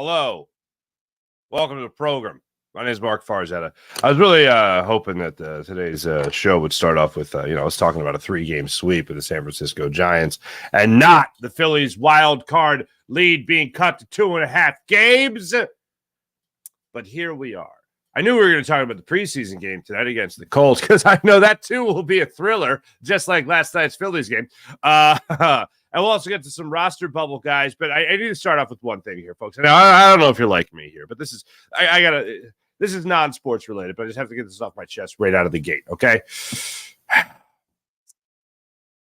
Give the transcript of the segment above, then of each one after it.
Hello. Welcome to the program. My name is Mark Farzetta. I was really hoping that today's show would start off with, I was talking about a 3-game sweep of the San Francisco Giants and not the Phillies wild card lead being cut to 2.5 games. But here we are. I knew we were going to talk about the preseason game tonight against the Colts because I know that too will be a thriller, just like last night's Phillies game. And we'll also get to some roster bubble guys, but I need to start off with one thing here, folks. And I don't know if you're like me here, but this is this is non-sports related, but I just have to get this off my chest right out of the gate, okay?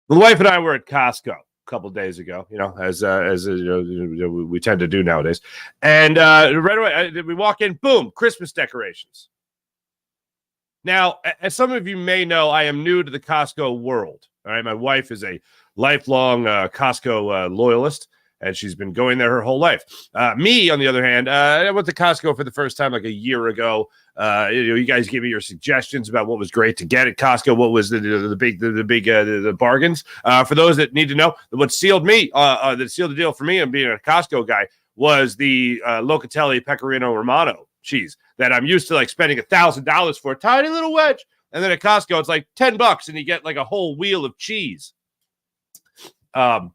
The wife and I were at Costco a couple days ago, as we tend to do nowadays. And right away, we walk in, boom, Christmas decorations. Now, as some of you may know, I am new to the Costco world. All right, my wife is a lifelong Costco loyalist, and she's been going there her whole life. Me, on the other hand, I went to Costco for the first time like a year ago. You guys gave me your suggestions about what was great to get at Costco. What was the big bargains? For those that need to know, what sealed the deal for me and being a Costco guy was the Locatelli Pecorino Romano cheese that I'm used to like spending $1,000 for a tiny little wedge. And then at Costco, it's like $10 and you get like a whole wheel of cheese. So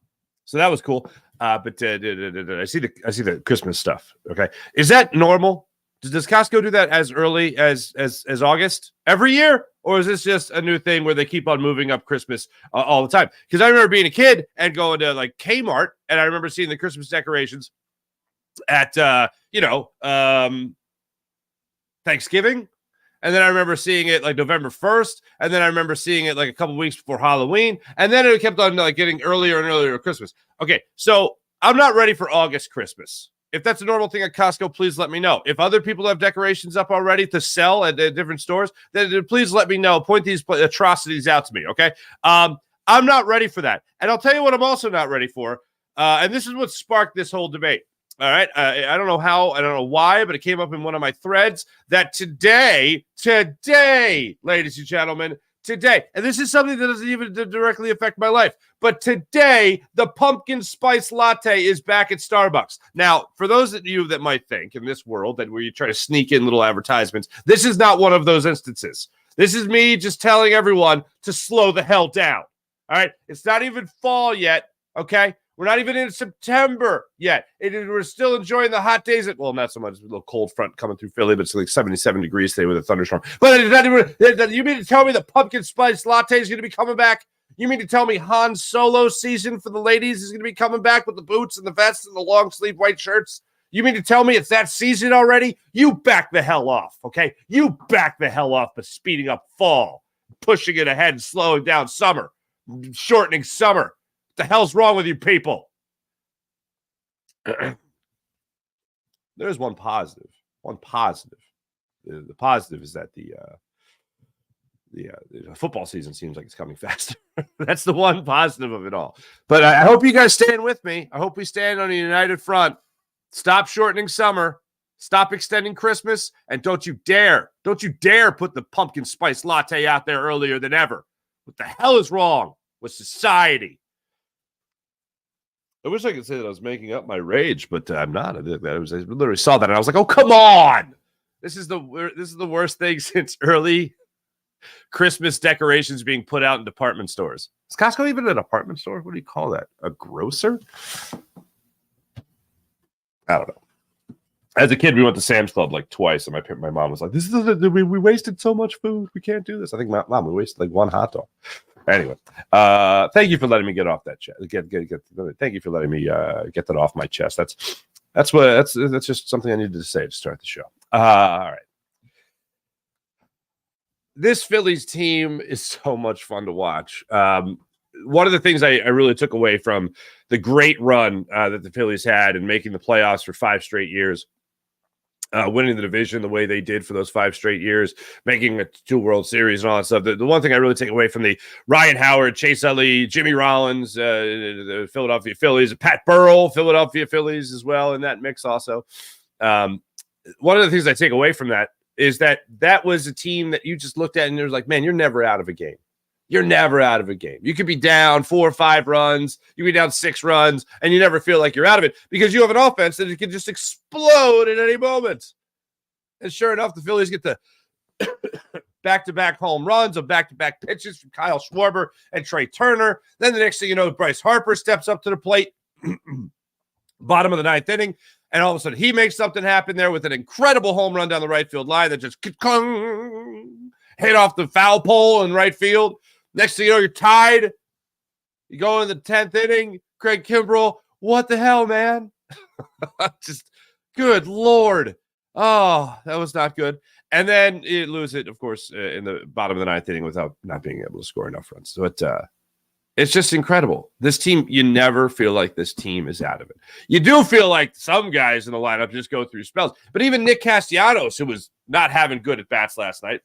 that was cool. But I see the Christmas stuff. Okay. Is that normal? Does Costco do that as early as August every year? Or is this just a new thing where they keep on moving up Christmas all the time? Because I remember being a kid and going to like Kmart, and I remember seeing the Christmas decorations at, Thanksgiving. And then I remember seeing it like November 1st. And then I remember seeing it like a couple weeks before Halloween. And then it kept on like getting earlier and earlier Christmas. Okay, so I'm not ready for August Christmas. If that's a normal thing at Costco, please let me know. If other people have decorations up already to sell at different stores, then please let me know. Point these atrocities out to me, okay? I'm not ready for that. And I'll tell you what I'm also not ready for. And this is what sparked this whole debate. All right. I don't know how, I don't know why, but it came up in one of my threads that today, ladies and gentlemen, today, and this is something that doesn't even directly affect my life, but today, the pumpkin spice latte is back at Starbucks. Now, for those of you that might think in this world that where you try to sneak in little advertisements, this is not one of those instances. This is me just telling everyone to slow the hell down. All right. It's not even fall yet. Okay. We're not even in September yet. We're still enjoying the hot days. Not so much. A little cold front coming through Philly, but it's like 77 degrees today with a thunderstorm. But you mean to tell me the pumpkin spice latte is going to be coming back? You mean to tell me Han Solo season for the ladies is going to be coming back with the boots and the vests and the long sleeve white shirts? You mean to tell me it's that season already? You back the hell off, okay? You back the hell off by speeding up fall, pushing it ahead and slowing down summer, shortening summer. What the hell's wrong with you people? There's one positive. One positive. The positive is that the football season seems like it's coming faster. That's the one positive of it all. But I hope you guys stand with me. I hope we stand on a united front. Stop shortening summer. Stop extending Christmas. And don't you dare put the pumpkin spice latte out there earlier than ever. What the hell is wrong with society? I wish I could say that I was making up my rage, but I'm not. I literally saw that, and I was like, "Oh, come on! This is the worst thing since early Christmas decorations being put out in department stores." Is Costco even a department store? What do you call that? A grocer? I don't know. As a kid, we went to Sam's Club like twice, and my mom was like, "This is we wasted so much food. We can't do this." I think, Mom, we wasted like one hot dog. Anyway, thank you for letting me get off that chest. Thank you for letting me get that off my chest. That's just something I needed to say to start the show. All right. This Phillies team is so much fun to watch. One of the things I really took away from the great run that the Phillies had and making the playoffs for 5 straight years, winning the division the way they did for those 5 straight years, making a 2 World Series and all that stuff. The one thing I really take away from the Ryan Howard, Chase Utley, Jimmy Rollins, the Philadelphia Phillies, Pat Burrell, Philadelphia Phillies as well in that mix also. One of the things I take away from that is that was a team that you just looked at and it was like, man, you're never out of a game. you're never out of a game. You could be down 4 or 5 runs, you could be down 6 runs, and you never feel like you're out of it because you have an offense that it can just explode at any moment. And sure enough, the Phillies get the back-to-back home runs of back-to-back pitches from Kyle Schwarber and Trey Turner. Then the next thing you know, Bryce Harper steps up to the plate, bottom of the 9th inning, and all of a sudden he makes something happen there with an incredible home run down the right field line that just hit off the foul pole in right field. Next thing you know, you're tied. You go in the 10th inning. Craig Kimbrell, what the hell, man? Just good Lord. Oh, that was not good. And then you lose it, of course, in the bottom of the 9th inning without not being able to score enough runs. So it's just incredible. This team, you never feel like this team is out of it. You do feel like some guys in the lineup just go through spells. But even Nick Castellanos, who was not having good at-bats last night,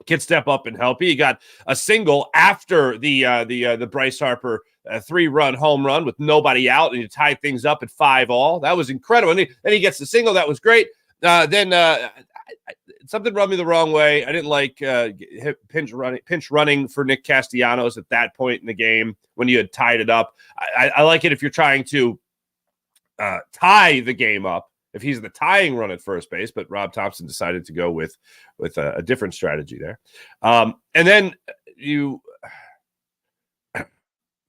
can step up and help. He got a single after the Bryce Harper 3-run home run with nobody out, and he tied things up at 5-all. That was incredible. And then he gets the single. That was great. Then something rubbed me the wrong way. I didn't like pinch running for Nick Castellanos at that point in the game when you had tied it up. I like it if you're trying to tie the game up, if he's the tying run at first base, but Rob Thompson decided to go with a different strategy there. And then you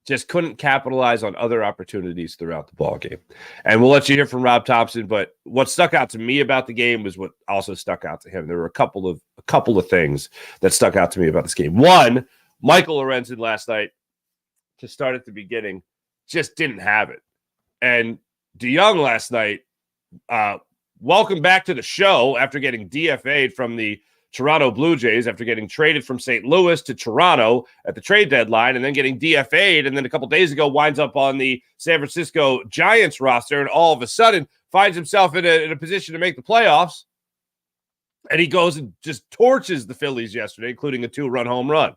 just couldn't capitalize on other opportunities throughout the ball game. And we'll let you hear from Rob Thompson, but what stuck out to me about the game was what also stuck out to him. There were a couple of things that stuck out to me about this game. One, Michael Lorenzen last night, to start at the beginning, just didn't have it. And DeYoung last night, welcome back to the show after getting DFA'd from the Toronto Blue Jays, after getting traded from St. Louis to Toronto at the trade deadline, and then getting DFA'd, and then a couple days ago winds up on the San Francisco Giants roster, and all of a sudden finds himself in a position to make the playoffs, and he goes and just torches the Phillies yesterday, including a 2-run home run.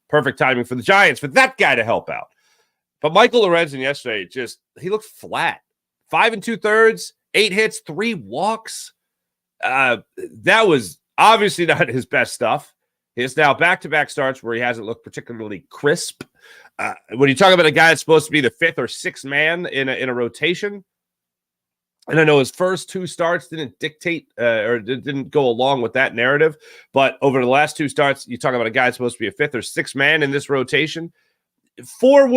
Perfect timing for the Giants, for that guy to help out. But Michael Lorenzen yesterday, he looked flat. 5 2/3, 8 hits, 3 walks. That was obviously not his best stuff. He has now back-to-back starts where he hasn't looked particularly crisp. When you talk about a guy that's supposed to be the 5th or 6th man in a rotation, and I know his first 2 starts didn't dictate or didn't go along with that narrative, but over the last 2 starts, you talk about a guy that's supposed to be a 5th or 6th man in this rotation. 4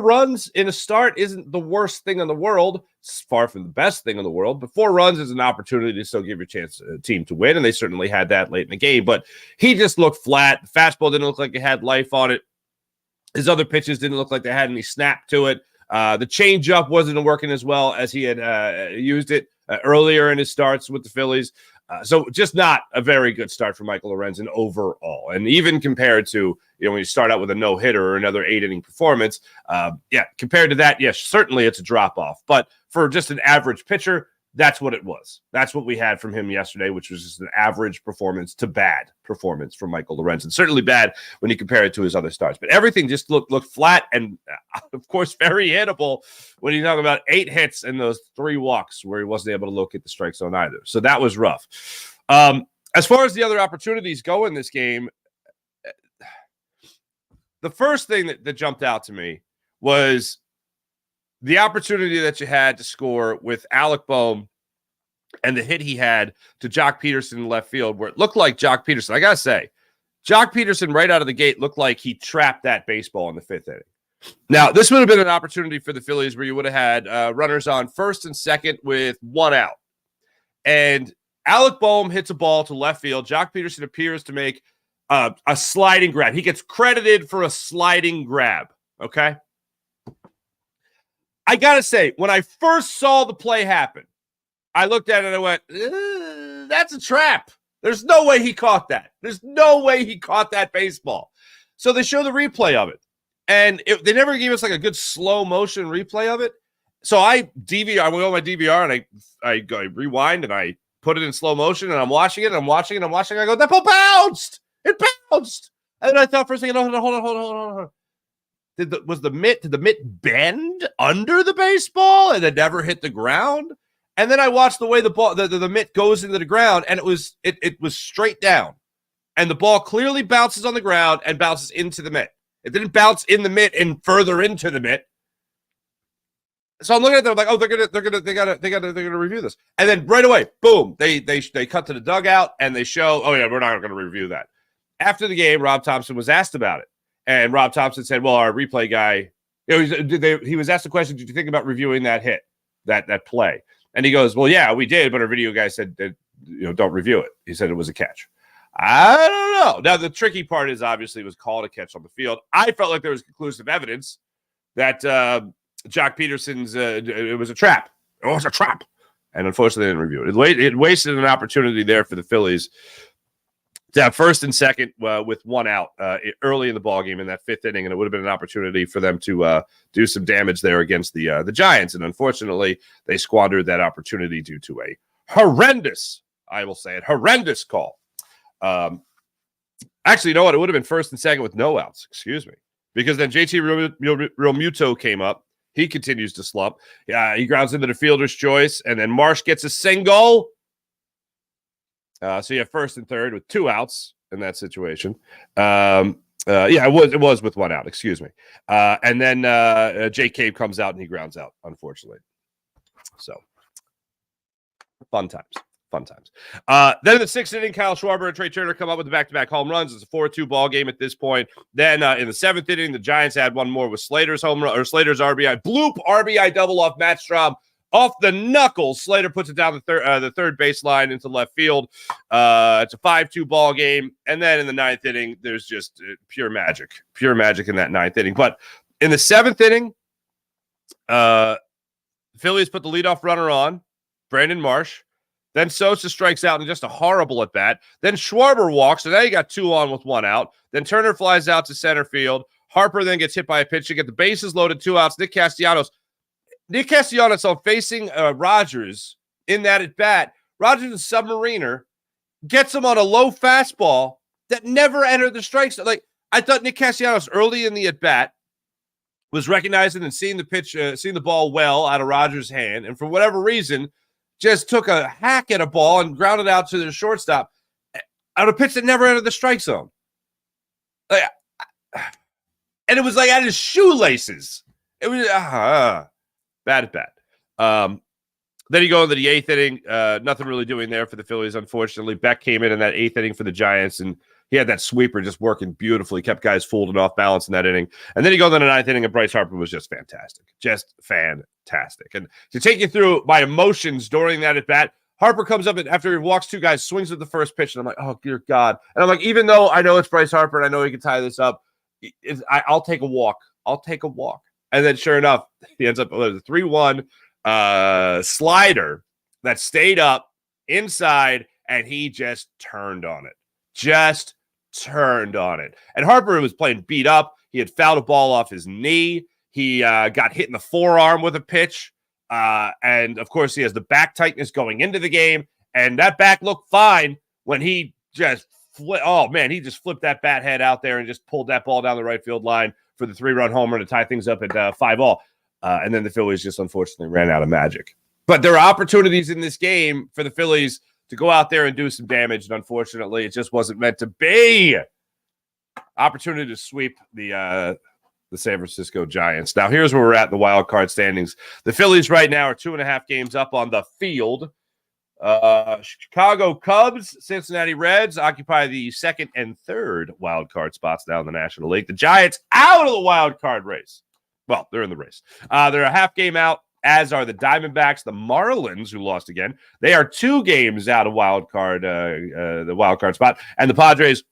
runs in a start isn't the worst thing in the world. It's far from the best thing in the world, but 4 runs is an opportunity to still give your team to win, and they certainly had that late in the game. But he just looked flat. The fastball didn't look like it had life on it. His other pitches didn't look like they had any snap to it. The changeup wasn't working as well as he had used it earlier in his starts with the Phillies. So just not a very good start for Michael Lorenzen overall. And even compared to, when you start out with a no-hitter or another 8-inning performance, compared to that, yes, certainly it's a drop-off. But for just an average pitcher, that's what it was. That's what we had from him yesterday, which was just an average performance to bad performance from Michael Lorenzen. Certainly bad when you compare it to his other starts. But everything just looked flat and, of course, very hittable when you talk about 8 hits and those 3 walks where he wasn't able to locate the strike zone either. So that was rough. As far as the other opportunities go in this game, the first thing that jumped out to me was the opportunity that you had to score with Alec Boehm and the hit he had to Jock Peterson in left field, where it looked like Jock Peterson, I got to say, Jock Peterson right out of the gate looked like he trapped that baseball in the 5th inning. Now, this would have been an opportunity for the Phillies where you would have had runners on first and second with 1 out. And Alec Boehm hits a ball to left field. Jock Peterson appears to make a sliding grab. He gets credited for a sliding grab, okay? I got to say, when I first saw the play happen, I looked at it and I went, that's a trap. There's no way he caught that. There's no way he caught that baseball. So they show the replay of it. And they never gave us like a good slow motion replay of it. So I went on my DVR and I rewind and I put it in slow motion and I'm watching it. I go, that ball bounced. It bounced. And then I thought for a second, hold on. Did the mitt bend under the baseball and it never hit the ground? And then I watched the way the ball, the mitt goes into the ground, and it was straight down. and the ball clearly bounces on the ground and bounces into the mitt. It didn't bounce in the mitt and further into the mitt. So I'm looking at them like, oh, they gotta review this. And then right away, boom, they cut to the dugout and they show, oh yeah, we're not gonna review that. After the game, Rob Thompson was asked about it. And Rob Thompson said, well, our replay guy, he was asked the question, did you think about reviewing that hit, that play? And he goes, well, yeah, we did, but our video guy said that, don't review it. He said it was a catch. I don't know. Now, the tricky part is obviously it was called a catch on the field. I felt like there was conclusive evidence that Jock Peterson's it was a trap. It was a trap. And unfortunately, they didn't review it. It wasted an opportunity there for the Phillies to have first and second with one out early in the ballgame in that fifth inning, and it would have been an opportunity for them to do some damage there against the Giants. And unfortunately, they squandered that opportunity due to a horrendous, I will say it, horrendous call. Actually, you know what? It would have been first and second with no outs. Excuse me. Because then JT Realmuto came up. He continues to slump. He grounds into the fielder's choice, and then Marsh gets a single. So you have first and third with two outs in that situation. It was with one out. Excuse me. And then Jake Cave comes out and he grounds out, unfortunately. So fun times. Then in the sixth inning, Kyle Schwarber and Trey Turner come up with the back-to-back home runs. It's a 4-2 ball game at this point. Then in the seventh inning, the Giants had one more with Slater's home run or Slater's RBI. Bloop RBI double off Matt Strahm. Off the knuckles, Slater puts it down the third baseline into left field. It's a 5-2 ball game. And then in the ninth inning, there's just pure magic in that ninth inning. But in the seventh inning, Phillies put the leadoff runner on, Brandon Marsh. Then Sosa strikes out in just a horrible at bat. Then Schwarber walks, so now you got two on with one out. Then Turner flies out to center field. Harper then gets hit by a pitch to get the bases loaded, two outs. Nick Castellanos on facing Rogers in that at bat. Rogers, a submariner, gets him on a low fastball that never entered the strike zone. Like, I thought Nick Castellanos early in the at bat was recognizing and seeing the pitch, seeing the ball well out of Rogers' hand, and for whatever reason, just took a hack at a ball and grounded out to the shortstop on a pitch that never entered the strike zone. Like, and it was like at his shoelaces. It was bad at bat. Then you go into the eighth inning. Nothing really doing there for the Phillies, unfortunately. Beck came in that eighth inning for the Giants, and he had that sweeper just working beautifully, kept guys fooled and off balance in that inning. And then you go into the ninth inning, and Bryce Harper was just fantastic. And to take you through my emotions during that at bat, Harper comes up and after he walks two guys, swings at the first pitch, and I'm like, oh, dear God. And I'm like, even though I know it's Bryce Harper and I know he can tie this up, I'll take a walk. And then sure enough, he ends up with a 3-1 slider that stayed up inside, and he just turned on it. And Harper was playing beat up. He had fouled a ball off his knee. He got hit in the forearm with a pitch. And, of course, he has the back tightness going into the game. And that back looked fine when he just he just flipped that bat head out there and just pulled that ball down the right field line for the 3-run homer to tie things up at 5-all. And then the Phillies just unfortunately ran out of magic. But there are opportunities in this game for the Phillies to go out there and do some damage. And unfortunately, it just wasn't meant to be. Opportunity to sweep the San Francisco Giants. Now, here's where we're at in the wild card standings. The Phillies right now are 2.5 games up on the field. Chicago Cubs, Cincinnati Reds occupy the second and third wild card spots now in the National League. The Giants out of the wild card race. Well, they're in the race. They're a half game out, as are the Diamondbacks. The Marlins, who lost again, they are 2 games out of the wild card spot, and the Padres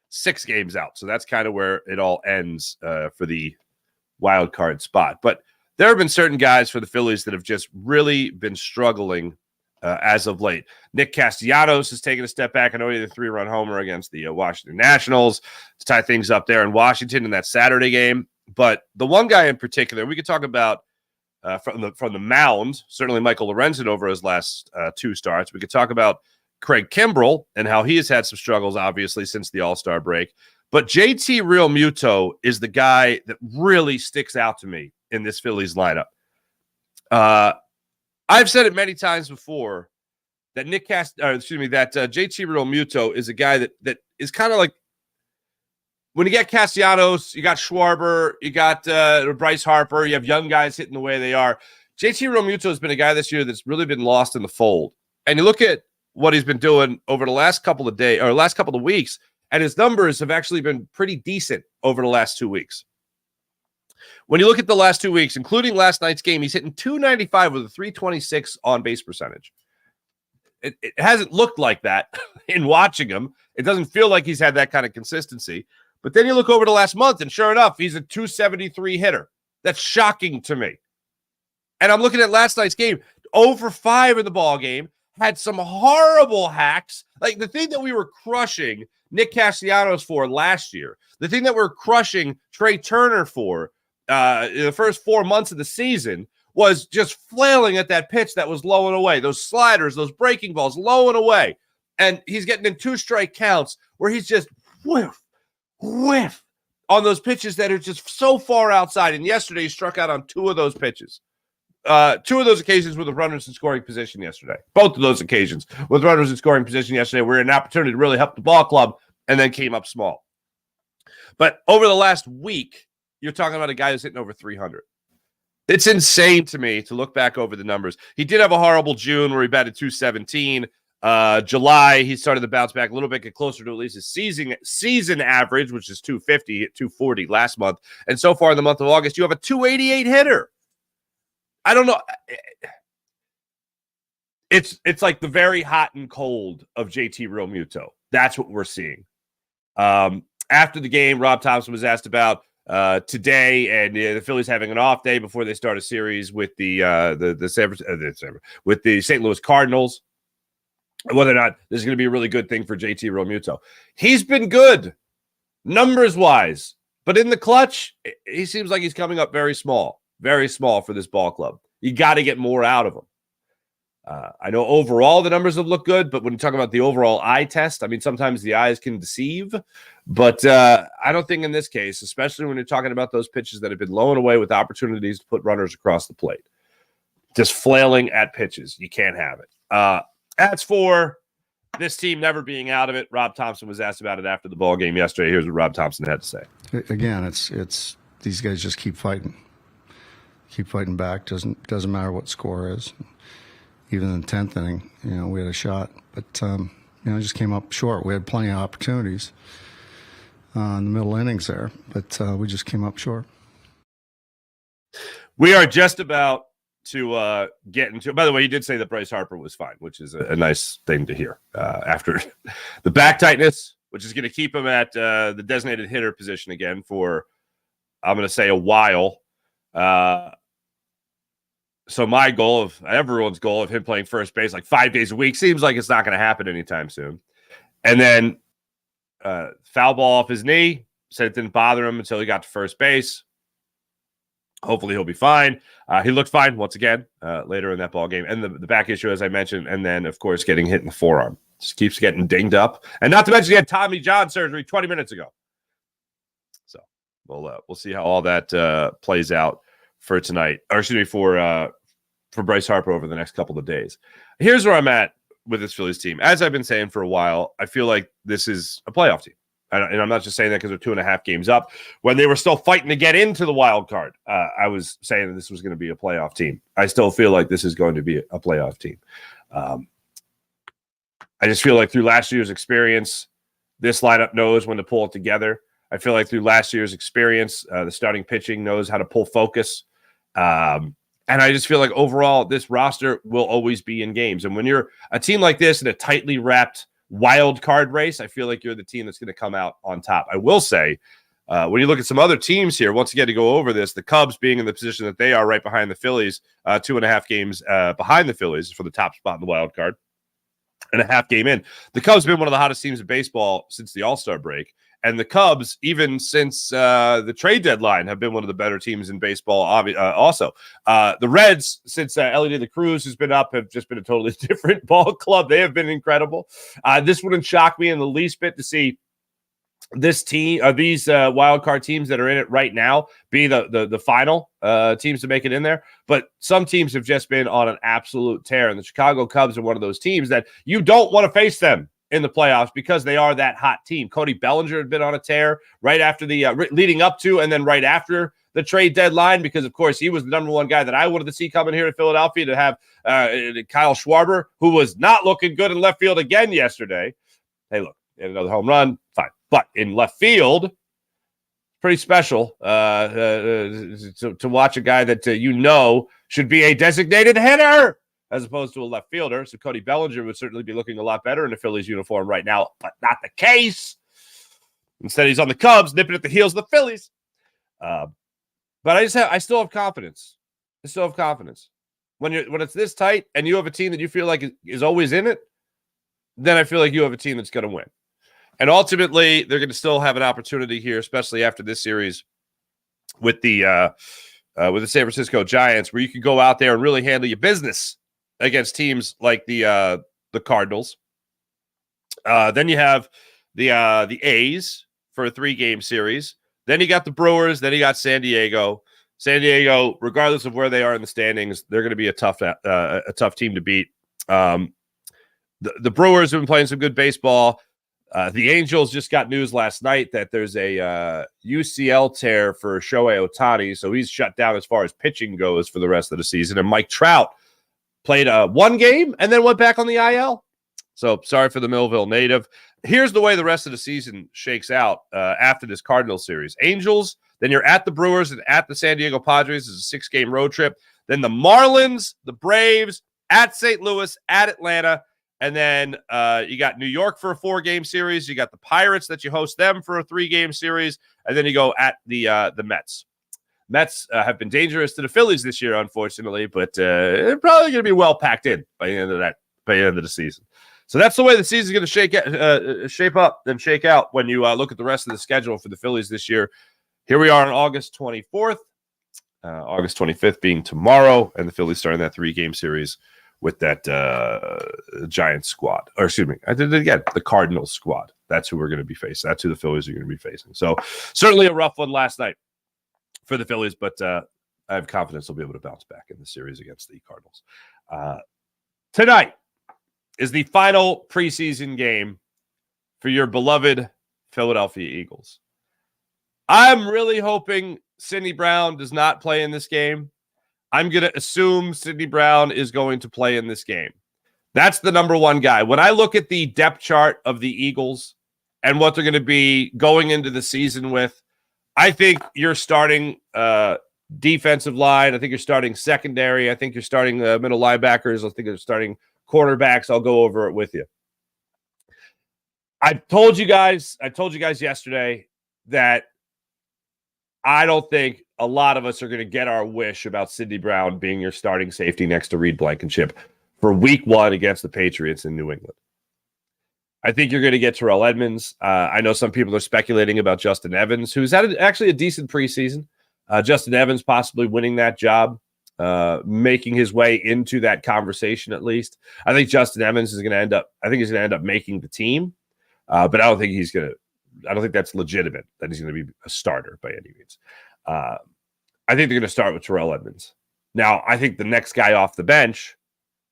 6 games out. So that's kind of where it all ends for the wild card spot. But there have been certain guys for the Phillies that have just really been struggling as of late. Nick Castellanos has taken a step back. I know he had a 3-run homer against the Washington Nationals to tie things up there in Washington in that Saturday game. But the one guy in particular, we could talk about from the mound, certainly Michael Lorenzen over his last 2 starts. We could talk about Craig Kimbrell and how he has had some struggles, obviously, since the All-Star break. But JT Realmuto is the guy that really sticks out to me in this Phillies lineup. I've said it many times before. that JT Realmuto is a guy that is kind of like, when you get Castellanos, you got Schwarber, you got Bryce Harper, you have young guys hitting the way they are. JT Realmuto has been a guy this year that's really been lost in the fold. And you look at what he's been doing over the last couple of weeks, and his numbers have actually been pretty decent over the last 2 weeks. When you look at the last 2 weeks, including last night's game, he's hitting .295 with a .326 on-base percentage. It hasn't looked like that in watching him. It doesn't feel like he's had that kind of consistency. But then you look over the last month, and sure enough, he's a .273 hitter. That's shocking to me. And I'm looking at last night's game, 0-for-5 in the ball game, had some horrible hacks. Like the thing that we were crushing Nick Castellanos for last year, the thing that we're crushing Trey Turner for in the first 4 months of the season was just flailing at that pitch that was low and away. Those sliders, those breaking balls, low and away. And he's getting in 2-strike counts where he's just whiff on those pitches that are just so far outside. And yesterday he struck out on 2 of those pitches. 2 of those occasions with the runners in scoring position yesterday. Both of those occasions with runners in scoring position yesterday were an opportunity to really help the ball club and then came up small. But over the last week, you're talking about a guy who's hitting over 300. It's insane to me to look back over the numbers. He did have a horrible June where he batted .217. July, he started to bounce back a little bit, get closer to at least his season average, which is .250, hit .240 last month. And so far in the month of August, you have a .288 hitter. I don't know. It's like the very hot and cold of JT Realmuto. That's what we're seeing. After the game, Rob Thompson was asked about today, and the Phillies having an off day before they start a series with the St. Louis Cardinals. Whether or not this is going to be a really good thing for JT Realmuto. He's been good, numbers-wise, but in the clutch, he seems like he's coming up very small for this ball club. You got to get more out of him. I know overall the numbers have looked good, but when you talk about the overall eye test, I mean, sometimes the eyes can deceive, but I don't think in this case, especially when you're talking about those pitches that have been low and away with opportunities to put runners across the plate, just flailing at pitches, you can't have it. As for this team never being out of it, Rob Thompson was asked about it after the ball game yesterday. Here's what Rob Thompson had to say. Again, it's these guys just keep fighting back. Doesn't matter what score is. Even in the 10th inning, we had a shot, but just came up short. We had plenty of opportunities in the middle innings there, but we just came up short. We are just about to get into. By the way, you did say that Bryce Harper was fine, which is a nice thing to hear after the back tightness, which is going to keep him at the designated hitter position again for, I'm going to say, a while. So my goal everyone's goal of him playing first base like 5 days a week seems like it's not going to happen anytime soon. And then foul ball off his knee, said it didn't bother him until he got to first base. Hopefully he'll be fine. He looked fine once again later in that ball game. And the back issue, as I mentioned, and then, of course, getting hit in the forearm. Just keeps getting dinged up. And not to mention he had Tommy John surgery 20 minutes ago. So we'll see how all that plays out for tonight. Or excuse me, for Bryce Harper over the next couple of days. Here's where I'm at with this Phillies team. As I've been saying for a while, I feel like this is a playoff team. And I'm not just saying that because they're 2.5 games up. When they were still fighting to get into the wild card, I was saying that this was going to be a playoff team. I still feel like this is going to be a playoff team. I just feel like through last year's experience, this lineup knows when to pull it together. I feel like through last year's experience, the starting pitching knows how to pull focus. And I just feel like overall, this roster will always be in games. And when you're a team like this in a tightly wrapped wild card race, I feel like you're the team that's going to come out on top. I will say, when you look at some other teams here, once again, to go over this, the Cubs being in the position that they are right behind the Phillies, 2.5 games behind the Phillies for the top spot in the wild card, and a half game in. The Cubs have been one of the hottest teams in baseball since the All-Star break. And the Cubs, even since the trade deadline, have been one of the better teams in baseball also. The Reds, since Ellie De La Cruz has been up, have just been a totally different ball club. They have been incredible. This wouldn't shock me in the least bit to see this team, these wild card teams that are in it right now, be the final teams to make it in there. But some teams have just been on an absolute tear, and the Chicago Cubs are one of those teams that you don't want to face them in the playoffs because they are that hot team. Cody Bellinger had been on a tear right after the leading up to, and then right after the trade deadline, because of course he was the number one guy that I wanted to see coming here to Philadelphia to have Kyle Schwarber, who was not looking good in left field again yesterday. Hey, look, another home run, fine. But in left field, pretty special to watch a guy that should be a designated hitter as opposed to a left fielder. So Cody Bellinger would certainly be looking a lot better in a Phillies uniform right now, but not the case. Instead, he's on the Cubs, nipping at the heels of the Phillies. But I still have confidence. I still have confidence. When it's this tight and you have a team that you feel like is always in it, then I feel like you have a team that's going to win. And ultimately, they're going to still have an opportunity here, especially after this series with the San Francisco Giants, where you can go out there and really handle your business against teams like the Cardinals. Then you have the A's for a 3-game series. Then you got the Brewers. Then you got San Diego. San Diego, regardless of where they are in the standings, they're going to be a tough team to beat. The Brewers have been playing some good baseball. The Angels just got news last night that there's a UCL tear for Shohei Ohtani, so he's shut down as far as pitching goes for the rest of the season. And Mike Trout played one game and then went back on the IL. So sorry for the Millville native. Here's the way the rest of the season shakes out after this Cardinals series. Angels, then you're at the Brewers and at the San Diego Padres. It's a 6-game road trip. Then the Marlins, the Braves, at St. Louis, at Atlanta. And then you got New York for a 4-game series. You got the Pirates that you host them for a 3-game series. And then you go at the Mets. Mets have been dangerous to the Phillies this year, unfortunately, but they're probably going to be well packed in by the end of the season. So that's the way the season is going to shape up and shake out when you look at the rest of the schedule for the Phillies this year. Here we are on August 24th, August 25th being tomorrow, and the Phillies starting that 3-game series with that Giants squad. Or excuse me, I did it again, the Cardinals squad. That's who we're going to be facing. That's who the Phillies are going to be facing. So certainly a rough one last night for the Phillies, but I have confidence they'll be able to bounce back in the series against the Cardinals. Tonight is the final preseason game for your beloved Philadelphia Eagles. I'm really hoping Sidney Brown does not play in this game. I'm going to assume Sidney Brown is going to play in this game. That's the number one guy. When I look at the depth chart of the Eagles and what they're going to be going into the season with, I think you're starting defensive line. I think you're starting secondary. I think you're starting middle linebackers. I think you're starting cornerbacks. I'll go over it with you. I told you guys yesterday that I don't think a lot of us are going to get our wish about Sidney Brown being your starting safety next to Reed Blankenship for week 1 against the Patriots in New England. I think you're going to get Terrell Edmonds. I know some people are speculating about Justin Evans, who's had actually a decent preseason. Justin Evans possibly winning that job, making his way into that conversation at least. I think Justin Evans is going to end up making the team, but I don't think that's legitimate that he's going to be a starter by any means. I think they're going to start with Terrell Edmonds. Now, I think the next guy off the bench,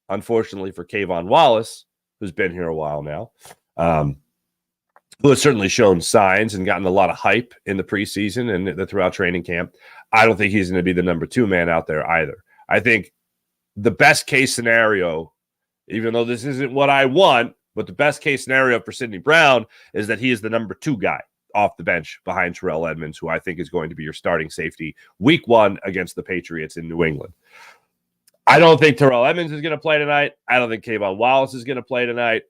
unfortunately for Kayvon Wallace, who's been here a while now, who has certainly shown signs and gotten a lot of hype in the preseason and throughout training camp, I don't think he's going to be the number 2 man out there either. I think the best case scenario, even though this isn't what I want, but the best case scenario for Sidney Brown is that he is the number 2 guy off the bench behind Terrell Edmonds, who I think is going to be your starting safety week 1 against the Patriots in New England. I don't think Terrell Edmonds is going to play tonight. I don't think Kayvon Wallace is going to play tonight.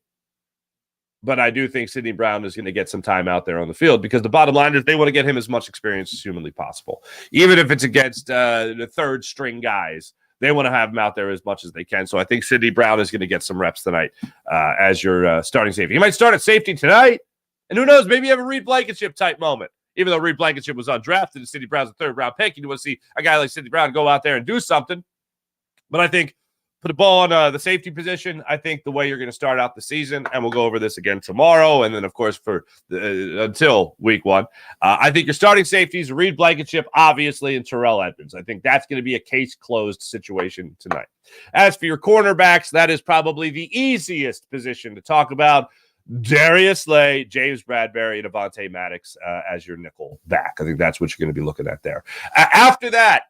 But I do think Sidney Brown is going to get some time out there on the field because the bottom line is they want to get him as much experience as humanly possible. Even if it's against the third string guys, they want to have him out there as much as they can. So I think Sidney Brown is going to get some reps tonight as your starting safety. He might start at safety tonight. And who knows, maybe you have a Reed Blankenship type moment. Even though Reed Blankenship was undrafted and Sidney Brown's a 3rd-round pick, you want to see a guy like Sidney Brown go out there and do something. But I think put a ball on the safety position. I think the way you're going to start out the season, and we'll go over this again tomorrow, and then, of course, for until week 1, I think your starting safeties, Reed Blankenship, obviously, and Terrell Edmonds. I think that's going to be a case-closed situation tonight. As for your cornerbacks, that is probably the easiest position to talk about. Darius Slay, James Bradbury, and Avonte Maddox as your nickel back. I think that's what you're going to be looking at there. After that,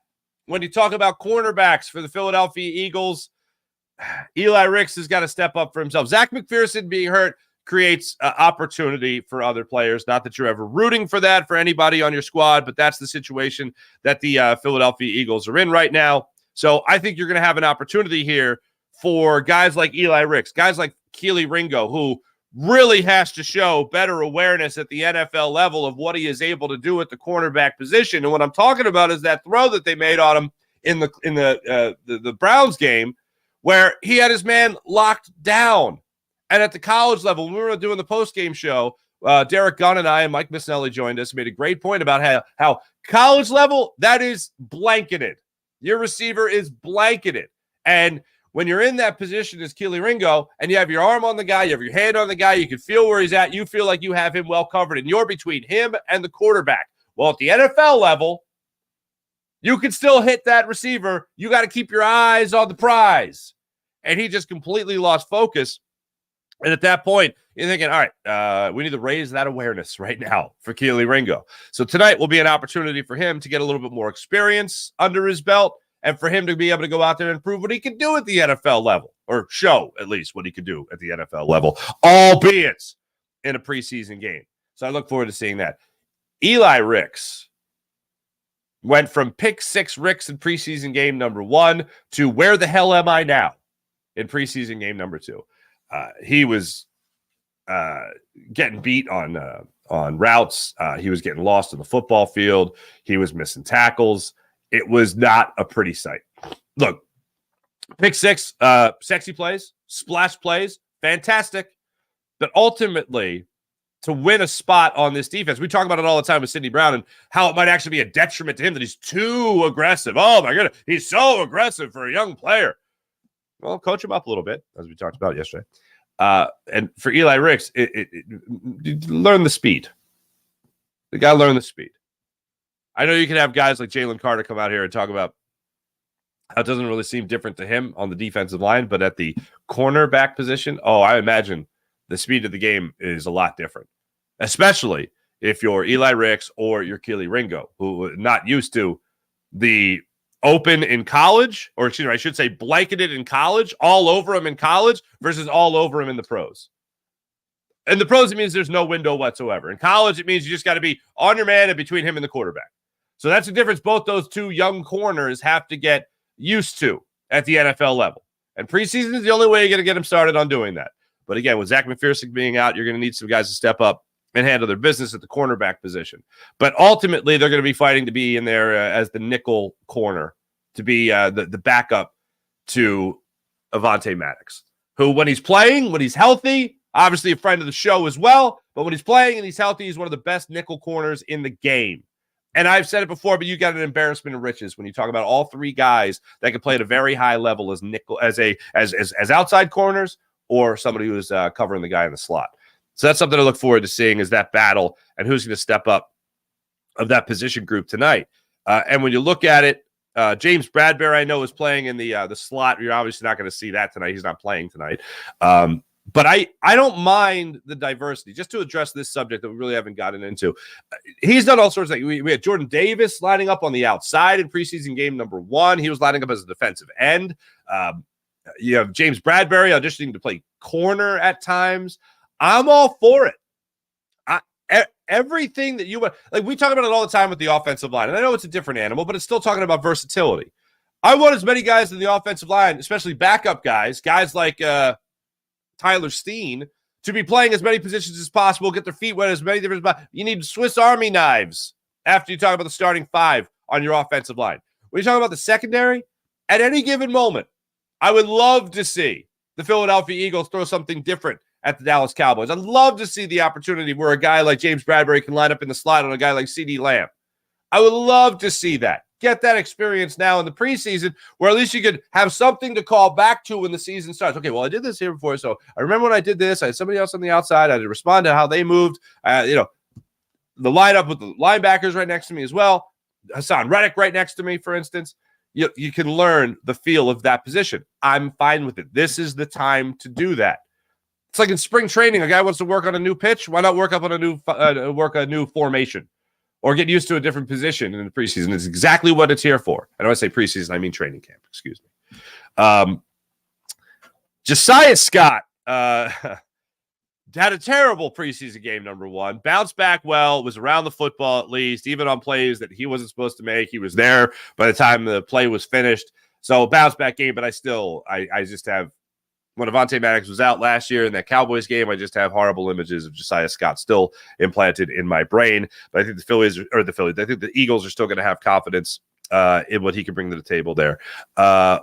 when you talk about cornerbacks for the Philadelphia Eagles, Eli Ricks has got to step up for himself. Zach McPherson being hurt creates opportunity for other players. Not that you're ever rooting for that for anybody on your squad, but that's the situation that the Philadelphia Eagles are in right now. So I think you're going to have an opportunity here for guys like Eli Ricks, guys like Keely Ringo, who really has to show better awareness at the NFL level of what he is able to do at the cornerback position. And what I'm talking about is that throw that they made on him in the Browns game, where he had his man locked down. And at the college level, when we were doing the post-game show, Derek Gunn and I and Mike Missinelli joined us, made a great point about how college level, that is blanketed. Your receiver is blanketed. And when you're in that position as Keely Ringo and you have your arm on the guy, you have your hand on the guy, you can feel where he's at, you feel like you have him well covered, and you're between him and the quarterback. Well, at the NFL level, you can still hit that receiver. You got to keep your eyes on the prize. And he just completely lost focus. And at that point, you're thinking, all right, we need to raise that awareness right now for Keely Ringo. So tonight will be an opportunity for him to get a little bit more experience under his belt and for him to be able to go out there and prove what he can do at the NFL level, or show at least what he could do at the NFL level, albeit in a preseason game. So I look forward to seeing that. Eli Ricks went from pick 6 Ricks in preseason game number 1 to where the hell am I now in preseason game number 2. He was getting beat on routes. He was getting lost in the football field. He was missing tackles. It was not a pretty sight. Look, pick 6, sexy plays, splash plays, fantastic. But ultimately, to win a spot on this defense, we talk about it all the time with Sidney Brown and how it might actually be a detriment to him that he's too aggressive. Oh, my goodness, he's so aggressive for a young player. Well, coach him up a little bit, as we talked about yesterday. And for Eli Ricks, learn the speed. The guy learned the speed. I know you can have guys like Jalen Carter come out here and talk about how it doesn't really seem different to him on the defensive line, but at the cornerback position, I imagine the speed of the game is a lot different, especially if you're Eli Ricks or you're Keely Ringo, who are not used to the open in college, or excuse me, I should say blanketed in college, all over him in college versus all over him in the pros. In the pros, it means there's no window whatsoever. In college, it means you just got to be on your man and between him and the quarterback. So that's the difference both those two young corners have to get used to at the NFL level. And preseason is the only way you're going to get them started on doing that. But again, with Zach McPherson being out, you're going to need some guys to step up and handle their business at the cornerback position. But ultimately, they're going to be fighting to be in there as the nickel corner, to be the backup to Avonte Maddox, who when he's playing, when he's healthy, obviously a friend of the show as well, but when he's playing and he's healthy, he's one of the best nickel corners in the game. And I've said it before, but you got an embarrassment of riches when you talk about all 3 guys that can play at a very high level as nickel, as outside corners, or somebody who is covering the guy in the slot. So that's something to look forward to seeing, is that battle and who's going to step up of that position group tonight. And when you look at it, James Bradbury, I know, is playing in the slot. You're obviously not going to see that tonight. He's not playing tonight. But I don't mind the diversity. Just to address this subject that we really haven't gotten into, he's done all sorts of things. We had Jordan Davis lining up on the outside in preseason game number 1. He was lining up as a defensive end. You have James Bradbury auditioning to play corner at times. I'm all for it. Everything that you want, like we talk about it all the time with the offensive line, and I know it's a different animal, but it's still talking about versatility. I want as many guys in the offensive line, especially backup guys like Tyler Steen, to be playing as many positions as possible, get their feet wet as many different spots. You need Swiss Army knives after you talk about the starting 5 on your offensive line. When you talk about the secondary, at any given moment, I would love to see the Philadelphia Eagles throw something different at the Dallas Cowboys. I'd love to see the opportunity where a guy like James Bradbury can line up in the slot on a guy like CeeDee Lamb. I would love to see that. get that experience now in the preseason, where at least you could have something to call back to when the season starts. Okay, well, I did this here before, so I remember when I did this. I had somebody else on the outside. I had to respond to how they moved. The lineup with the linebackers right next to me as well. Hassan Reddick right next to me, for instance. You can learn the feel of that position. I'm fine with it. This is the time to do that. It's like in spring training, a guy wants to work on a new pitch. Why not work up on a new formation or get used to a different position in the preseason? It's exactly what it's here for. And when I say preseason, I mean training camp. Excuse me. Josiah Scott had a terrible preseason game, number one. Bounced back well, was around the football at least, even on plays that he wasn't supposed to make. He was there by the time the play was finished. So bounce back game, but I just have, when Avonte Maddox was out last year in that Cowboys game, I just have horrible images of Josiah Scott still implanted in my brain. But I think I think the Eagles are still going to have confidence in what he can bring to the table there.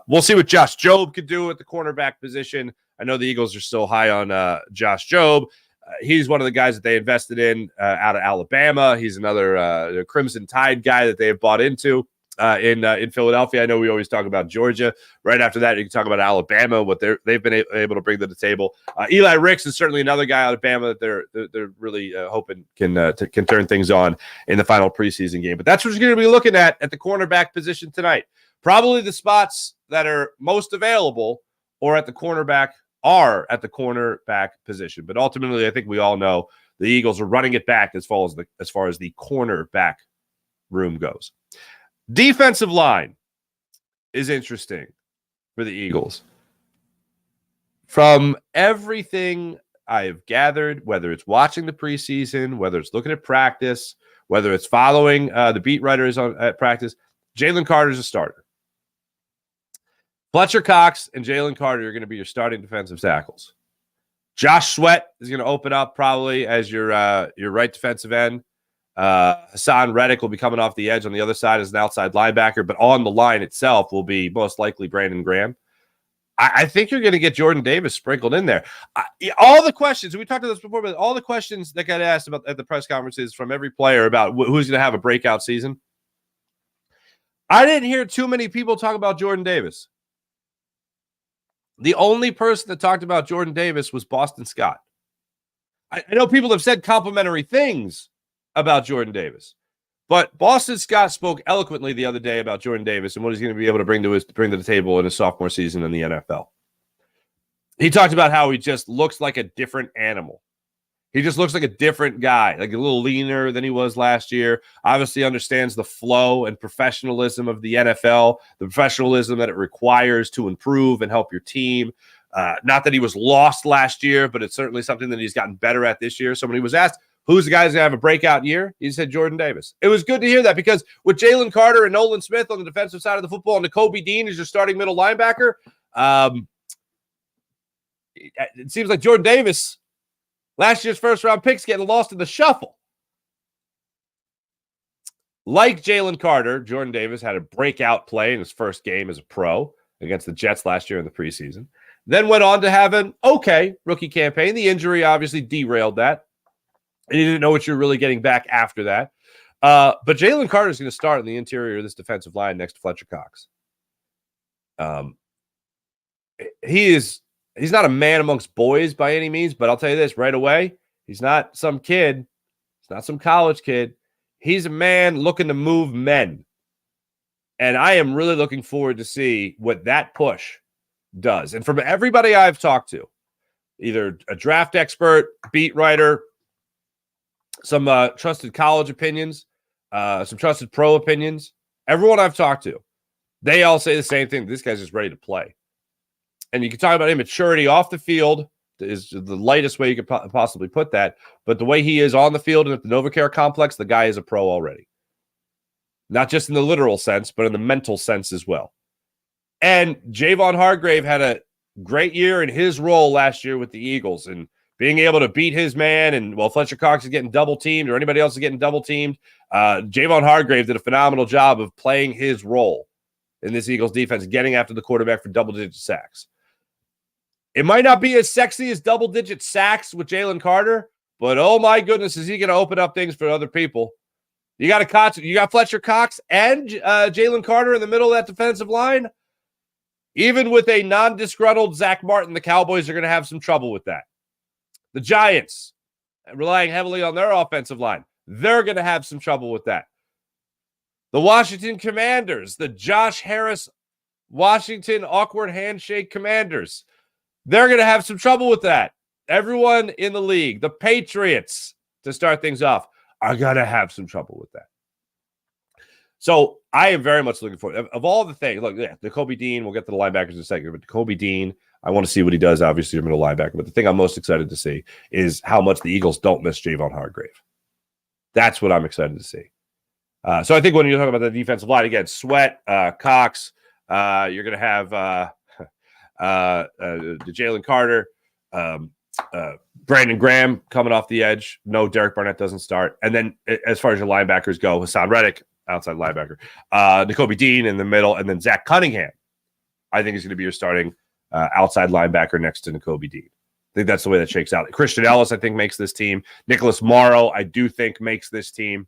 We'll see what Josh Jobe could do at the cornerback position. I know the Eagles are still high on Josh Jobe. He's one of the guys that they invested in out of Alabama. He's another Crimson Tide guy that they have bought into in Philadelphia. I know we always talk about Georgia. Right after that, you can talk about Alabama, what they've been able to bring to the table. Eli Ricks is certainly another guy out of Alabama that they're really hoping can turn things on in the final preseason game. But that's what you're going to be looking at the cornerback position tonight. Probably the spots that are most available or at the cornerback position. But ultimately, I think we all know the Eagles are running it back as far as the cornerback room goes. Defensive line is interesting for the Eagles. From everything I've gathered, whether it's watching the preseason, whether it's looking at practice, whether it's following the beat writers at practice, Jalen Carter's a starter. Fletcher Cox and Jalen Carter are going to be your starting defensive tackles. Josh Sweat is going to open up probably as your right defensive end. Hassan Reddick will be coming off the edge on the other side as an outside linebacker, but on the line itself will be most likely Brandon Graham. I think you're going to get Jordan Davis sprinkled in there. All the questions, we talked about this before, but all the questions that got asked about at the press conferences from every player about who's going to have a breakout season. I didn't hear too many people talk about Jordan Davis. The only person that talked about Jordan Davis was Boston Scott. I know people have said complimentary things about Jordan Davis, but Boston Scott spoke eloquently the other day about Jordan Davis and what he's going to be able to bring to the table in his sophomore season in the NFL. He talked about how he just looks like a different animal. He just looks like a different guy, like a little leaner than he was last year. Obviously understands the flow and professionalism of the NFL, the professionalism that it requires to improve and help your team. Not that he was lost last year, but it's certainly something that he's gotten better at this year. So when he was asked, who's the guy who's going to have a breakout year? He said Jordan Davis. It was good to hear that because with Jalen Carter and Nolan Smith on the defensive side of the football and Nakobe Dean as your starting middle linebacker, it seems like Jordan Davis, last year's first-round picks, getting lost in the shuffle. Like Jalen Carter, Jordan Davis had a breakout play in his first game as a pro against the Jets last year in the preseason. Then went on to have an okay rookie campaign. The injury obviously derailed that. And you didn't know what you're really getting back after that. But Jalen Carter is going to start in the interior of this defensive line next to Fletcher Cox. He's not a man amongst boys by any means, but I'll tell you this right away. He's not some kid. He's not some college kid. He's a man looking to move men. And I am really looking forward to see what that push does. And from everybody I've talked to, either a draft expert, beat writer, some trusted college opinions, some trusted pro opinions, everyone I've talked to, they all say the same thing. This guy's just ready to play. And you can talk about immaturity off the field is the lightest way you could possibly put that. But the way he is on the field and at the NovaCare complex, the guy is a pro already. Not just in the literal sense, but in the mental sense as well. And Javon Hargrave had a great year in his role last year with the Eagles and being able to beat his man. And while Fletcher Cox is getting double teamed or anybody else is getting double teamed, Javon Hargrave did a phenomenal job of playing his role in this Eagles defense, getting after the quarterback for double-digit sacks. It might not be as sexy as double-digit sacks with Jalen Carter, but oh my goodness, is he going to open up things for other people You got Fletcher Cox and Jalen Carter in the middle of that defensive line. Even with a non-disgruntled Zach Martin, the Cowboys are going to have some trouble with that. The Giants, relying heavily on their offensive line, they're going to have some trouble with that. The Washington Commanders, the Josh Harris, Washington awkward handshake Commanders, they're going to have some trouble with that. Everyone in the league, the Patriots, to start things off, are going to have some trouble with that. So I am very much looking forward. Of all the things, look, yeah, Nakobe Dean, we'll get to the linebackers in a second, but Nakobe Dean, I want to see what he does, obviously, middle linebacker. But the thing I'm most excited to see is how much the Eagles don't miss Javon Hargrave. That's what I'm excited to see. So I think when you're talking about the defensive line, again, Sweat, Cox, you're going to have Jalen Carter, Brandon Graham coming off the edge. No, Derek Barnett doesn't start. And then as far as your linebackers go, Hassan Reddick, outside linebacker, Nakobe Dean in the middle, and then Zach Cunningham, I think is going to be your starting outside linebacker next to Nakobe Dean. I think that's the way that shakes out. Christian Ellis, I think, makes this team. Nicholas Morrow, I do think, makes this team.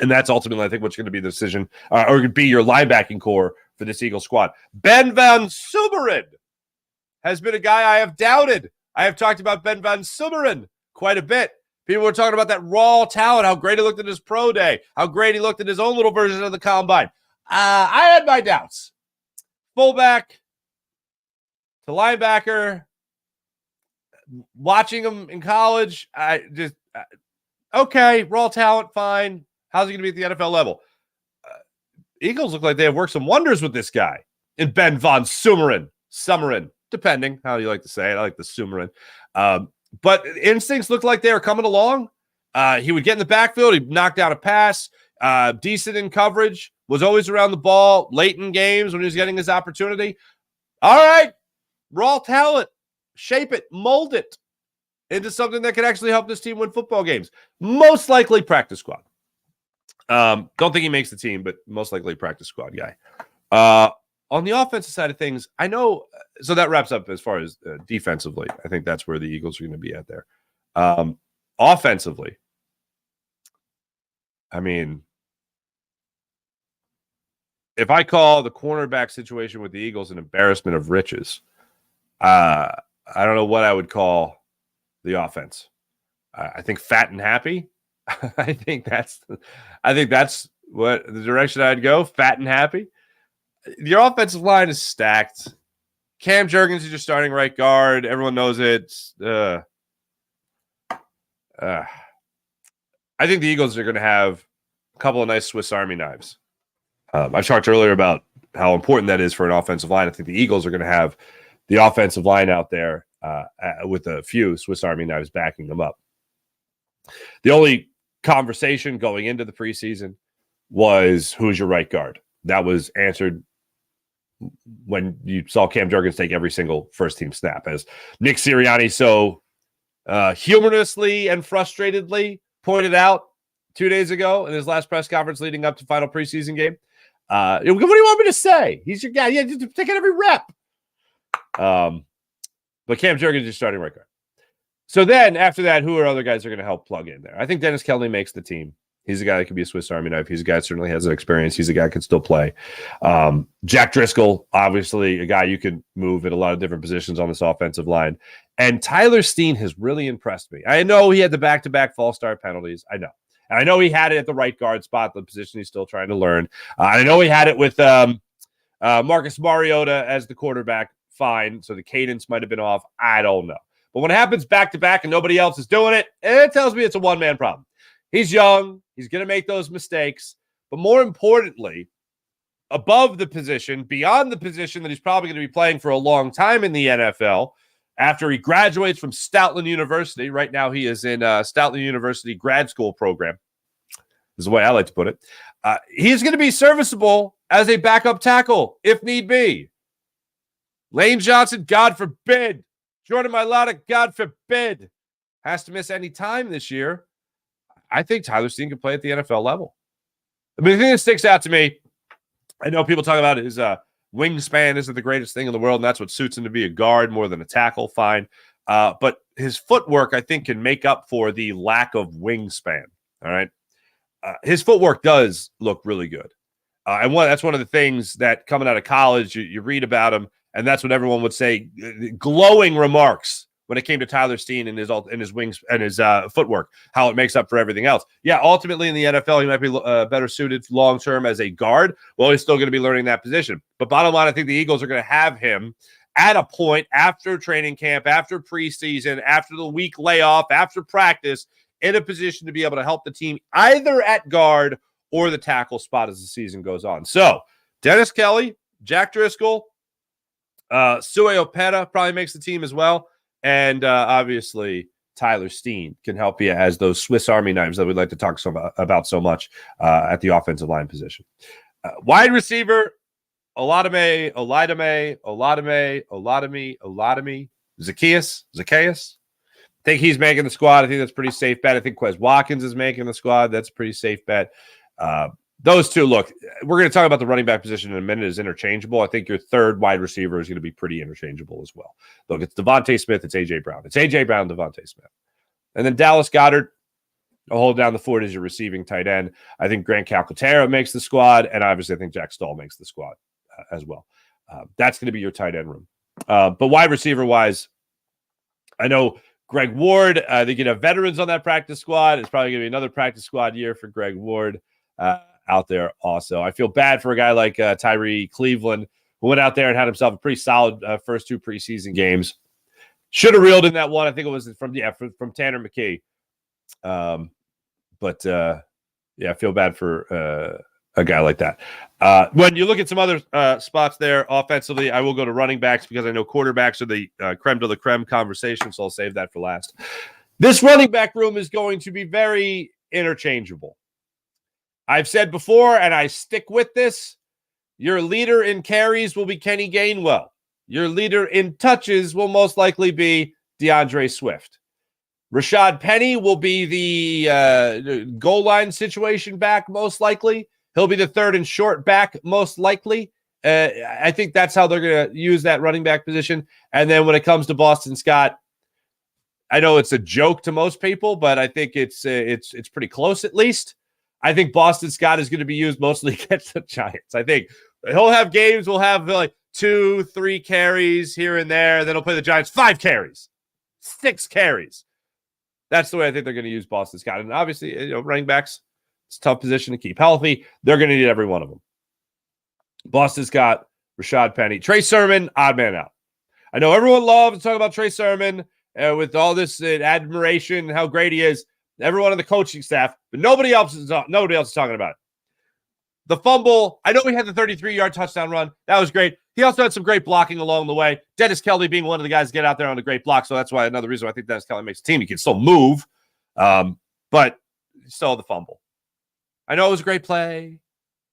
And that's ultimately, I think, what's going to be the decision, or going to be your linebacking core for this Eagle squad. Ben Van Sumeren has been a guy I have doubted. I have talked about Ben Van Sumeren quite a bit. People were talking about that raw talent, how great he looked in his pro day, how great he looked in his own little version of the combine. I had my doubts. Fullback to linebacker, watching him in college, okay, raw talent, fine. How's he going to be at the NFL level? Eagles look like they have worked some wonders with this guy in Ben Van Sumeren, depending how you like to say it. I like the Sumeren. But instincts looked like they were coming along. He would get in the backfield. He'd knock down a pass. Decent in coverage. Was always around the ball. Late in games when he was getting his opportunity. All right. Raw talent. Shape it. Mold it into something that could actually help this team win football games. Most likely practice squad. Don't think he makes the team, but most likely practice squad guy. On the offensive side of things, I know, so that wraps up as far as defensively. I think that's where the Eagles are going to be at there. Offensively, I mean, if I call the cornerback situation with the Eagles an embarrassment of riches, I don't know what I would call the offense. I think fat and happy. I think that's what the direction I'd go. Fat and happy. Your offensive line is stacked. Cam Jurgens is your starting right guard. Everyone knows it. I think the Eagles are going to have a couple of nice Swiss Army knives. I talked earlier about how important that is for an offensive line. I think the Eagles are going to have the offensive line out there with a few Swiss Army knives backing them up. The only conversation going into the preseason was who's your right guard. That was answered when you saw Cam Jurgens take every single first-team snap, as Nick Sirianni so humorously and frustratedly pointed out 2 days ago in his last press conference leading up to final preseason game. What do you want me to say? He's your guy. Yeah, just taking every rep. But Cam Jurgens is starting right guard. So then after that, who are other guys that are going to help plug in there? I think Dennis Kelly makes the team. He's a guy that could be a Swiss Army knife. He's a guy that certainly has an experience. He's a guy that can still play. Jack Driscoll, obviously a guy you can move at a lot of different positions on this offensive line. And Tyler Steen has really impressed me. I know he had the back-to-back false start penalties. I know. And I know he had it at the right guard spot, the position he's still trying to learn. I know he had it with Marcus Mariota as the quarterback. Fine. So the cadence might have been off. I don't know. But when it happens back-to-back and nobody else is doing it, it tells me it's a one-man problem. He's young. He's going to make those mistakes. But more importantly, above the position, beyond the position that he's probably going to be playing for a long time in the NFL, after he graduates from Stoutland University, right now he is in Stoutland University grad school program. This is the way I like to put it. He's going to be serviceable as a backup tackle, if need be. Lane Johnson, God forbid. Jordan Mailata, God forbid, has to miss any time this year. I think Tyler Steen can play at the NFL level. I mean, the thing that sticks out to me, I know people talk about his wingspan isn't the greatest thing in the world, and that's what suits him to be a guard more than a tackle, fine. But his footwork, I think, can make up for the lack of wingspan, all right? his footwork does look really good. That's one of the things that coming out of college, you read about him, and that's what everyone would say, glowing remarks when it came to Tyler Steen and his wings and his footwork, how it makes up for everything else. Yeah, ultimately in the NFL, he might be better suited long-term as a guard. Well, he's still going to be learning that position. But bottom line, I think the Eagles are going to have him at a point after training camp, after preseason, after the week layoff, after practice, in a position to be able to help the team either at guard or the tackle spot as the season goes on. So, Dennis Kelly, Jack Driscoll, Sue Opeta probably makes the team as well. And obviously, Tyler Steen can help you as those Swiss Army knives that we'd like to talk about so much at the offensive line position. Wide receiver, Oladame, Zacchaeus. I think he's making the squad. I think that's a pretty safe bet. I think Quez Watkins is making the squad. That's a pretty safe bet. Those two, look, we're going to talk about the running back position in a minute as interchangeable. I think your third wide receiver is going to be pretty interchangeable as well. Look, it's Devontae Smith. It's A.J. Brown. It's A.J. Brown, Devontae Smith. And then Dallas Goedert will hold down the fort as your receiving tight end. I think Grant Calcaterra makes the squad, and obviously I think Jack Stahl makes the squad as well. That's going to be your tight end room. But wide receiver-wise, I know Greg Ward, they can have veterans on that practice squad. It's probably going to be another practice squad year for Greg Ward out there also. I feel bad for a guy like Tyree Cleveland, who went out there and had himself a pretty solid first two preseason games. Should have reeled in that one. I think it was from Tanner McKee. But I feel bad for a guy like that. When you look at some other spots there offensively, I will go to running backs because I know quarterbacks are the creme de la creme conversation, so I'll save that for last. This running back room is going to be very interchangeable. I've said before, and I stick with this, your leader in carries will be Kenny Gainwell. Your leader in touches will most likely be DeAndre Swift. Rashad Penny will be the goal line situation back, most likely. He'll be the third and short back, most likely. I think that's how they're going to use that running back position. And then when it comes to Boston Scott, I know it's a joke to most people, but I think it's pretty close at least. I think Boston Scott is going to be used mostly against the Giants. I think he'll have games. We'll have like 2-3 carries here and there. Then he'll play the Giants 5 carries, 6 carries. That's the way I think they're going to use Boston Scott. And obviously, running backs, it's a tough position to keep healthy. They're going to need every one of them. Boston Scott, Rashad Penny, Trey Sermon, odd man out. I know everyone loves to talk about Trey Sermon with all this admiration and how great he is. Everyone on the coaching staff, but nobody else is talking about it. The fumble, I know he had the 33-yard touchdown run. That was great. He also had some great blocking along the way. Dennis Kelly being one of the guys to get out there on a great block, so that's why another reason why I think Dennis Kelly makes the team. He can still move, but still the fumble. I know it was a great play.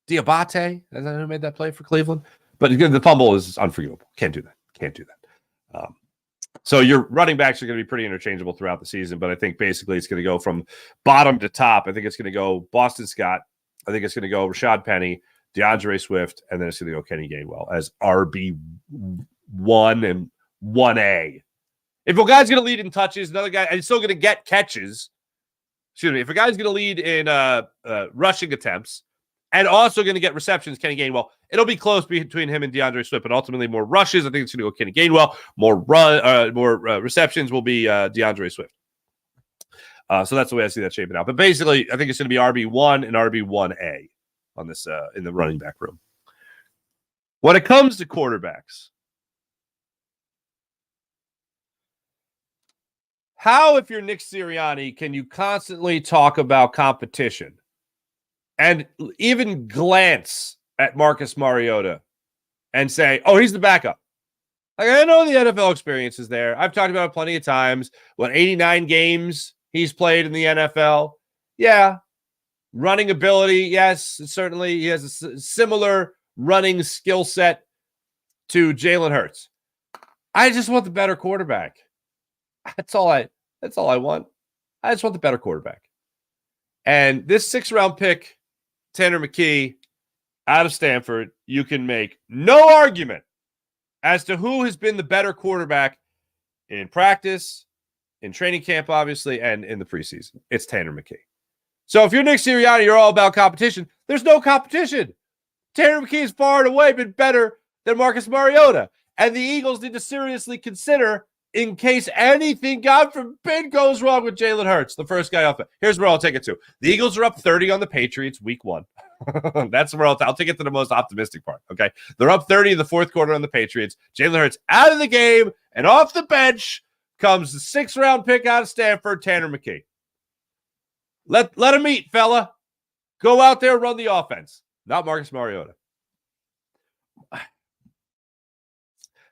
Diabate, who made that play for Cleveland. But the fumble is unforgivable. Can't do that. So your running backs are going to be pretty interchangeable throughout the season, but I think basically it's going to go from bottom to top. I think it's going to go Boston Scott. I think it's going to go Rashad Penny, DeAndre Swift, and then it's going to go Kenny Gainwell as RB1 and 1A. If a guy's going to lead in touches, another guy, and he's still going to get catches. Excuse me. If a guy's going to lead in rushing attempts and also going to get receptions, Kenny Gainwell, it'll be close between him and DeAndre Swift, but ultimately more rushes. I think it's going to go Kenny Gainwell. More receptions will be DeAndre Swift. So that's the way I see that shaping out. But basically, I think it's going to be RB1 and RB1A on this in the running back room. When it comes to quarterbacks, how, if you're Nick Sirianni, can you constantly talk about competition and even glance at Marcus Mariota and say, oh, he's the backup? Like, I know the NFL experience is there. I've talked about it plenty of times. 89 games he's played in the NFL. Yeah. Running ability, yes, certainly he has a similar running skill set to Jalen Hurts. I just want the better quarterback. That's all I want. I just want the better quarterback. And this 6th-round pick, Tanner McKee, out of Stanford, you can make no argument as to who has been the better quarterback in practice, in training camp, obviously, and in the preseason. It's Tanner McKee. So if you're Nick Sirianni, you're all about competition. There's no competition. Tanner McKee has far and away been better than Marcus Mariota. And the Eagles need to seriously consider, in case anything, God forbid, goes wrong with Jalen Hurts, the first guy off it. Here's where I'll take it to. The Eagles are up 30 on the Patriots week 1. That's where I'll take it to the most optimistic part, okay? They're up 30 in the fourth quarter on the Patriots. Jalen Hurts out of the game, and off the bench comes the 6th-round pick out of Stanford, Tanner McKee. Let him eat, fella. Go out there, run the offense. Not Marcus Mariota.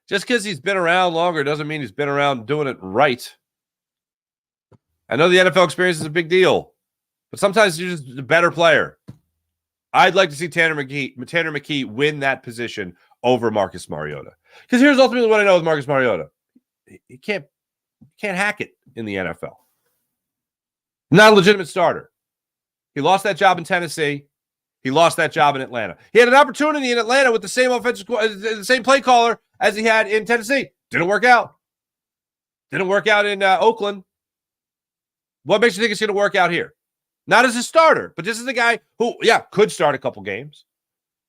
Just because he's been around longer doesn't mean he's been around doing it right. I know the NFL experience is a big deal, but sometimes you're just a better player. I'd like to see Tanner McKee win that position over Marcus Mariota. Because here's ultimately what I know with Marcus Mariota. He can't hack it in the NFL. Not a legitimate starter. He lost that job in Tennessee. He lost that job in Atlanta. He had an opportunity in Atlanta with the same play caller as he had in Tennessee. Didn't work out. Didn't work out in Oakland. What makes you think it's going to work out here? Not as a starter, but just as a guy who, could start a couple games.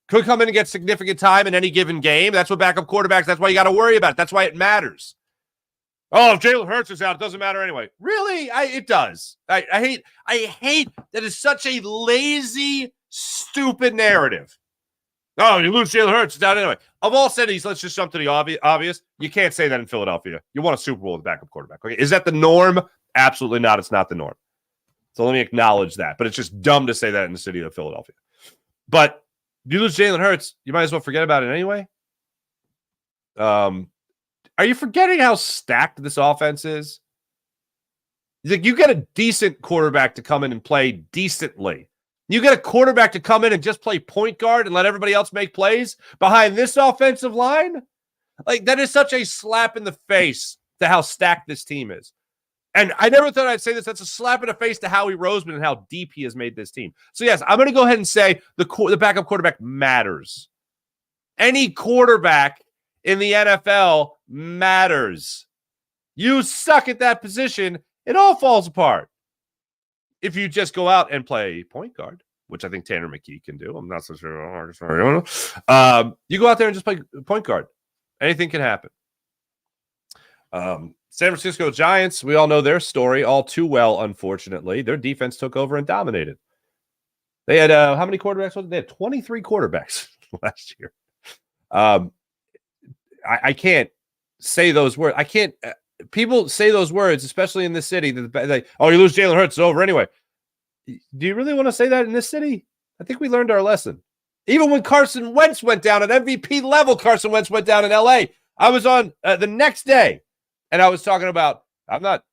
Could come in and get significant time in any given game. That's what backup quarterbacks, that's why you got to worry about it. That's why it matters. Oh, if Jalen Hurts is out, it doesn't matter anyway. Really? It does. I hate that it's such a lazy, stupid narrative. Oh, you lose Jalen Hurts, it's out anyway. Of all cities, let's just jump to the obvious. You can't say that in Philadelphia. You won a Super Bowl with a backup quarterback. Okay, is that the norm? Absolutely not. It's not the norm. So let me acknowledge that. But it's just dumb to say that in the city of Philadelphia. But if you lose Jalen Hurts, you might as well forget about it anyway. Are you forgetting how stacked this offense is? Like, you get a decent quarterback to come in and play decently. You get a quarterback to come in and just play point guard and let everybody else make plays behind this offensive line? Like, that is such a slap in the face to how stacked this team is. And I never thought I'd say this. That's a slap in the face to Howie Roseman and how deep he has made this team. So, yes, I'm going to go ahead and say the backup quarterback matters. Any quarterback in the NFL matters. You suck at that position, it all falls apart. If you just go out and play point guard, which I think Tanner McKee can do. I'm not so sure. You go out there and just play point guard. Anything can happen. San Francisco Giants, we all know their story all too well, unfortunately. Their defense took over and dominated. They had, how many quarterbacks? They had 23 quarterbacks last year. I can't say those words. I can't. People say those words, especially in this city. That you lose Jalen Hurts, it's over anyway. Do you really want to say that in this city? I think we learned our lesson. Even when Carson Wentz went down at MVP level, Carson Wentz went down in LA. I was on the next day, and I was talking about, I'm not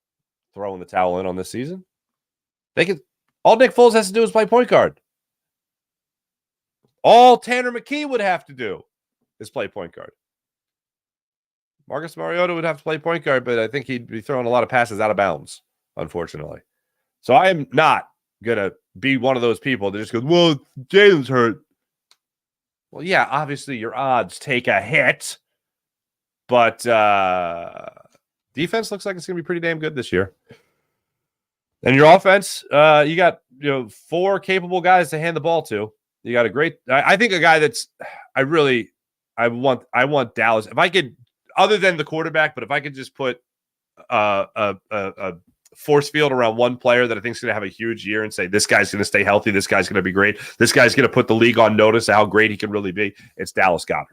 throwing the towel in on this season. All Nick Foles has to do is play point guard. All Tanner McKee would have to do is play point guard. Marcus Mariota would have to play point guard, but I think he'd be throwing a lot of passes out of bounds, unfortunately. So I am not going to be one of those people that just goes, well, Jalen's hurt. Well, yeah, obviously your odds take a hit, but defense looks like it's going to be pretty damn good this year. And your offense, you got 4 capable guys to hand the ball to. You got a great, I think a guy that's, I want Dallas. If I could, other than the quarterback, but if I could just put a force field around one player that I think is going to have a huge year and say, this guy's going to stay healthy, this guy's going to be great, this guy's going to put the league on notice of how great he can really be, it's Dallas Goedert.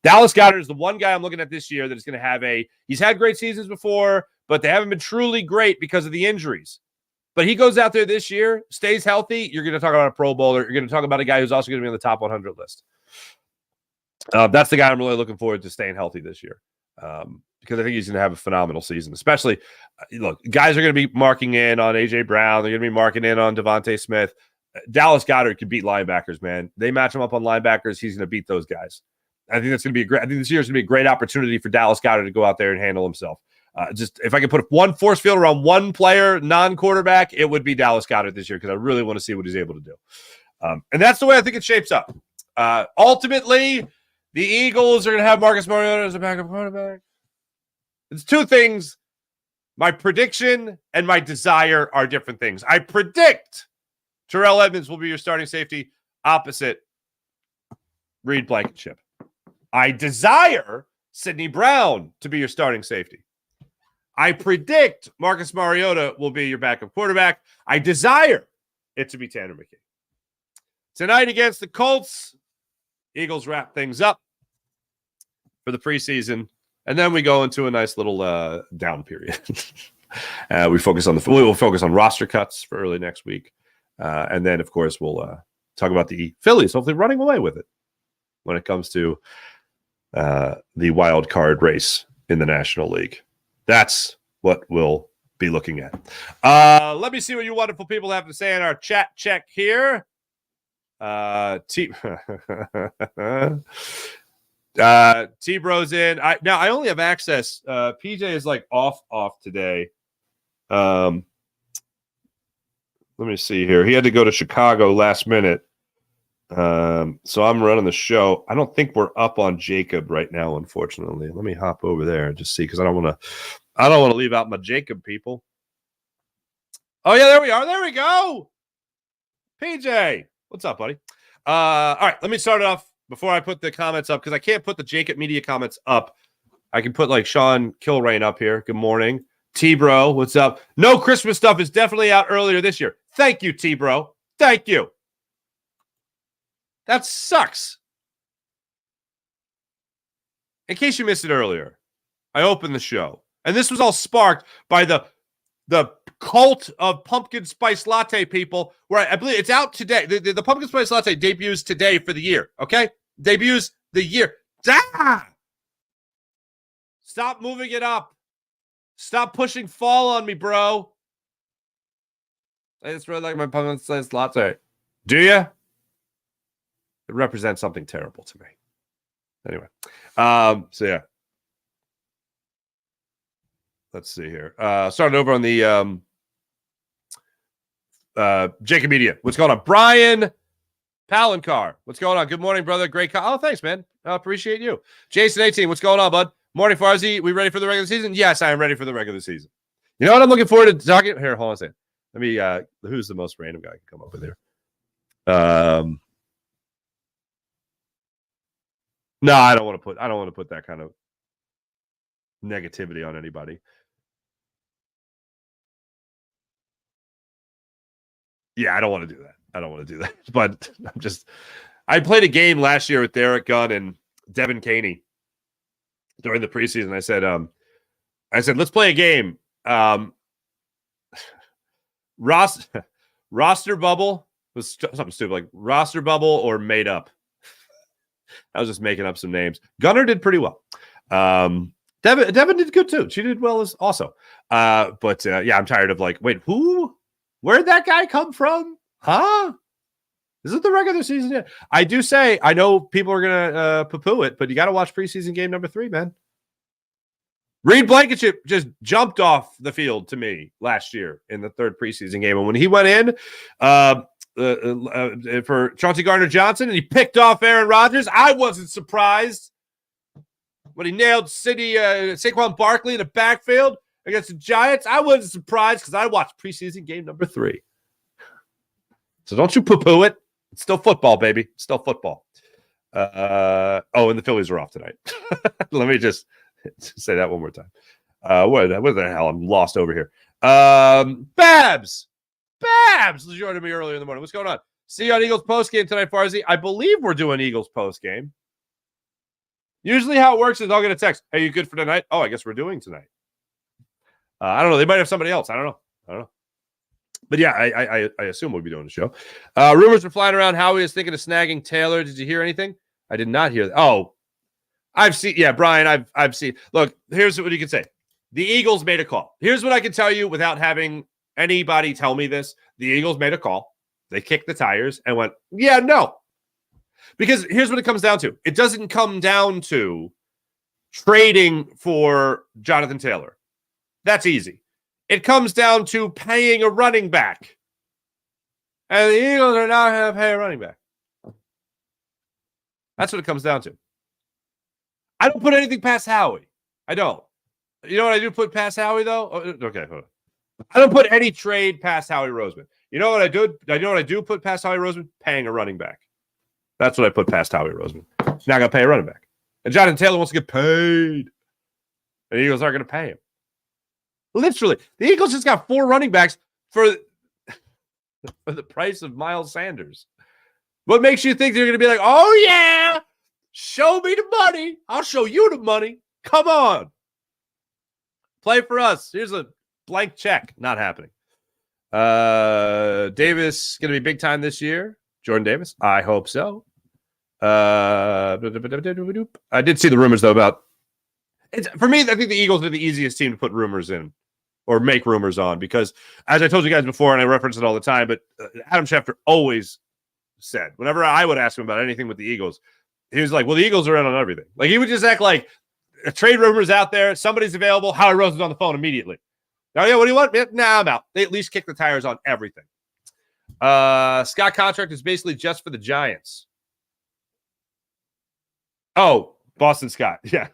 Dallas Goedert is the one guy I'm looking at this year that is going to have he's had great seasons before, but they haven't been truly great because of the injuries. But he goes out there this year, stays healthy, you're going to talk about a Pro Bowler, you're going to talk about a guy who's also going to be on the top 100 list. That's the guy I'm really looking forward to staying healthy this year. Because I think he's going to have a phenomenal season. Especially, look, guys are going to be marking in on A.J. Brown. They're going to be marking in on Devontae Smith. Dallas Goedert can beat linebackers, man. They match him up on linebackers. He's going to beat those guys. I think that's going to be I think this year is going to be a great opportunity for Dallas Goedert to go out there and handle himself. Just if I could put one force field around one player, non-quarterback, it would be Dallas Goedert this year because I really want to see what he's able to do. And that's the way I think it shapes up. Ultimately, the Eagles are going to have Marcus Mariota as a backup quarterback. It's 2 things. My prediction and my desire are different things. I predict Terrell Edmonds will be your starting safety opposite Reed Blankenship. I desire Sidney Brown to be your starting safety. I predict Marcus Mariota will be your backup quarterback. I desire it to be Tanner McKee. Tonight against the Colts, Eagles wrap things up for the preseason, and then we go into a nice little down period. We will focus on roster cuts for early next week, and then of course we'll talk about the Phillies hopefully running away with it when it comes to the wild card race in the National League. That's what we'll be looking at. Let me see what you wonderful people have to say in our chat check here. T-Bro's in. I only have access. PJ is like off today. Let me see here. He had to go to Chicago last minute. So I'm running the show. I don't think we're up on Jacob right now, unfortunately. Let me hop over there and just see, because I don't want to leave out my Jacob people. Oh yeah, there we are. There we go. PJ, what's up, buddy? All right, let me start it off before I put the comments up, because I can't put the Jacob Media comments up. I can put like Sean Kilrain up here. Good morning. T-Bro, what's up? No Christmas stuff is definitely out earlier this year. Thank you, T-Bro. Thank you. That sucks. In case you missed it earlier, I opened the show, and this was all sparked by the cult of pumpkin spice latte people, where I believe it's out today. The pumpkin spice latte debuts today for the year, okay? Debuts the year. Ah! Stop moving it up. Stop pushing fall on me, bro. I just really like my pumpkin spice latte. Do you? It represents something terrible to me. Anyway, so yeah. Let's see here. Starting over on the Jacob Media. What's going on? Brian Palancar. What's going on? Good morning, brother. Great. Oh, thanks, man. Appreciate you. Jason 18. What's going on, bud? Morning, Farzi. We ready for the regular season? Yes, I am ready for the regular season. You know what I'm looking forward to talking? Here, hold on a second. Let me, who's the most random guy I can come up with here? No, I don't want to put that kind of negativity on anybody. Yeah, I don't want to do that. But I played a game last year with Derek Gunn and Devin Caney during the preseason. I said, let's play a game. Roster bubble was something stupid, like roster bubble or made up. I was just making up some names. Gunner did pretty well. Devin did good too. She did well as also. But yeah, I'm tired of like, wait, who? Where'd that guy come from? Huh? Is it the regular season yet? I do say, I know people are gonna poo-poo it, but you got to watch preseason game number 3, man. Reed Blankenship just jumped off the field to me last year in the 3rd preseason game, and when he went in for Chauncey Gardner-Johnson and he picked off Aaron Rodgers, I wasn't surprised. When he nailed Saquon Barkley in the backfield against the Giants, I wasn't surprised because I watched preseason game number 3. So don't you poo-poo it. It's still football, baby. It's still football. And the Phillies are off tonight. Let me just say that one more time. What the hell? I'm lost over here. Babs was joining me earlier in the morning. What's going on? See you on Eagles postgame tonight, Farzi. I believe we're doing Eagles postgame. Usually how it works is I'll get a text. Hey, you good for tonight? Oh, I guess we're doing tonight. I don't know. They might have somebody else. I don't know. But yeah, I assume we'll be doing the show. Rumors are flying around. Howie is thinking of snagging Taylor. Did you hear anything? I did not hear that. Oh, I've seen. Yeah, Brian, I've seen. Look, here's what you can say. The Eagles made a call. Here's what I can tell you without having anybody tell me this. The Eagles made a call. They kicked the tires and went, yeah, no. Because here's what it comes down to. It doesn't come down to trading for Jonathan Taylor. That's easy. It comes down to paying a running back. And the Eagles are not going to pay a running back. That's what it comes down to. I don't put anything past Howie. I don't. You know what I do put past Howie, though? Oh, okay, hold on. I don't put any trade past Howie Roseman. You know what I do? I know what I do put past Howie Roseman? Paying a running back. That's what I put past Howie Roseman. Now I got to pay a running back. And Jonathan Taylor wants to get paid. And the Eagles aren't going to pay him. Literally, the Eagles just got 4 running backs for the price of Miles Sanders. What makes you think they're going to be like, oh, yeah, show me the money. I'll show you the money. Come on. Play for us. Here's a blank check. Not happening. Davis going to be big time this year. Jordan Davis. I hope so. I did see the rumors, though, about for me, I think the Eagles are the easiest team to put rumors in or make rumors on because, as I told you guys before, and I reference it all the time, but Adam Schefter always said, whenever I would ask him about anything with the Eagles, he was like, well, the Eagles are in on everything. Like, he would just act like a trade rumors out there, somebody's available, Howie Roseman's on the phone immediately. Now, yeah, what do you want? Nah, I'm out. They at least kick the tires on everything. Scott contract is basically just for the Giants. Oh, Boston Scott. Yeah.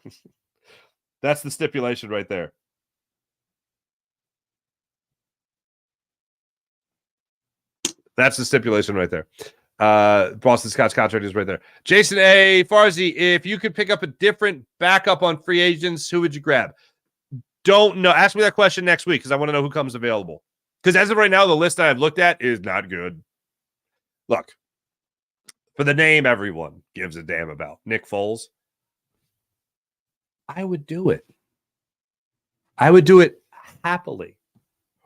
That's the stipulation right there. That's the stipulation right there. Boston Scott's contract is right there. Jason A. Farzi, if you could pick up a different backup on free agents, who would you grab? Don't know. Ask me that question next week because I want to know who comes available. Because as of right now, the list I've looked at is not good. Look, for the name everyone gives a damn about, Nick Foles, I would do it. I would do it happily.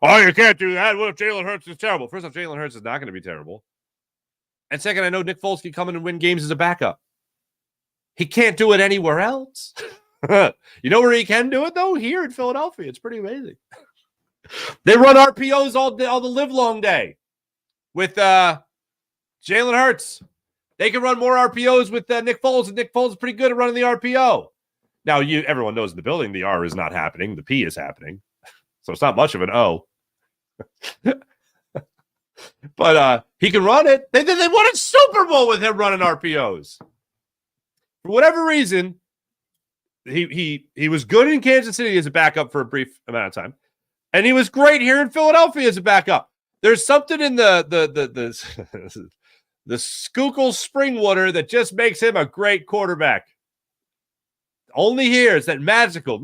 Oh, you can't do that. What if Jalen Hurts is terrible? First off, Jalen Hurts is not going to be terrible. And second, I know Nick Foles can come in and win games as a backup. He can't do it anywhere else. You know where he can do it, though? Here in Philadelphia. It's pretty amazing. They run RPOs all the live long day with Jalen Hurts. They can run more RPOs with Nick Foles, and Nick Foles is pretty good at running the RPO. Now, everyone knows in the building the R is not happening. The P is happening. So it's not much of an O. But he can run it. They won a Super Bowl with him running RPOs. For whatever reason, he was good in Kansas City as a backup for a brief amount of time. And he was great here in Philadelphia as a backup. There's something in the Schuylkill spring water that just makes him a great quarterback. Only here is that mystical.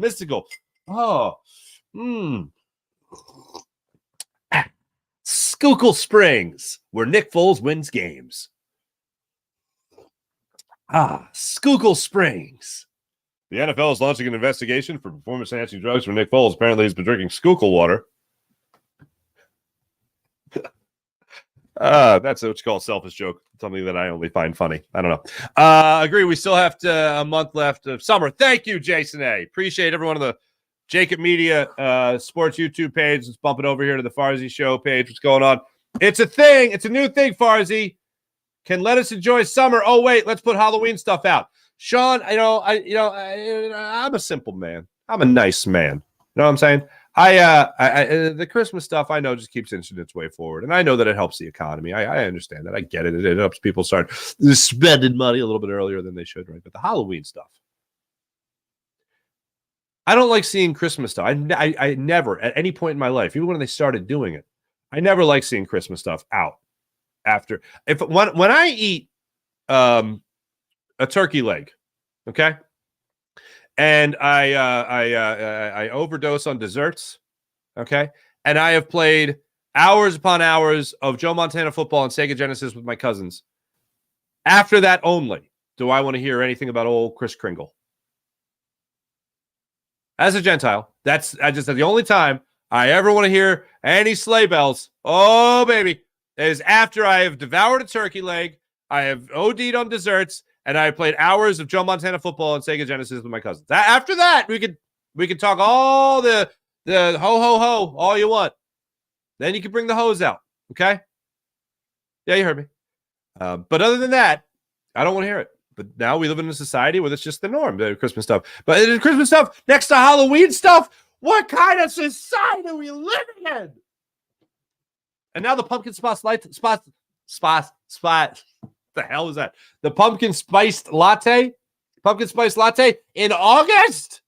Schuylkill Springs, where Nick Foles wins games. Schuylkill Springs. The NFL is launching an investigation for performance-enhancing drugs for Nick Foles. Apparently, he's been drinking Schuylkill water. That's what you call a selfish joke. Something that I only find funny. I don't know. Agree. We still have a month left of summer. Thank you, Jason A. Appreciate everyone on the Jacob Media Sports YouTube page. Let's bump it over here to the Farzi Show page. What's going on? It's a thing. It's a new thing, Farzi. Can let us enjoy summer. Oh, wait. Let's put Halloween stuff out. Sean, I'm a simple man. I'm a nice man. You know what I'm saying? The Christmas stuff, I know, just keeps inching its way forward. And I know that it helps the economy. I understand that. I get it. It helps people start spending money a little bit earlier than they should, right? But the Halloween stuff, I don't like seeing Christmas stuff. I never, at any point in my life, even when they started doing it, I never like seeing Christmas stuff out after. When I eat a turkey leg, okay? And I overdose on desserts, okay? And I have played hours upon hours of Joe Montana football and Sega Genesis with my cousins. After that only do I want to hear anything about old Kris Kringle. As a Gentile, that's the only time I ever want to hear any sleigh bells. Oh, baby. Is after I have devoured a turkey leg, I have OD'd on desserts, and I played hours of Joe Montana football and Sega Genesis with my cousins. After that, we could talk all the ho, ho, ho, all you want. Then you can bring the hose out, okay? Yeah, you heard me. But other than that, I don't want to hear it. But now we live in a society where it's just the norm, the Christmas stuff. But the Christmas stuff next to Halloween stuff, what kind of society are we living in? And now the pumpkin spice the hell is that? The pumpkin spice latte in August.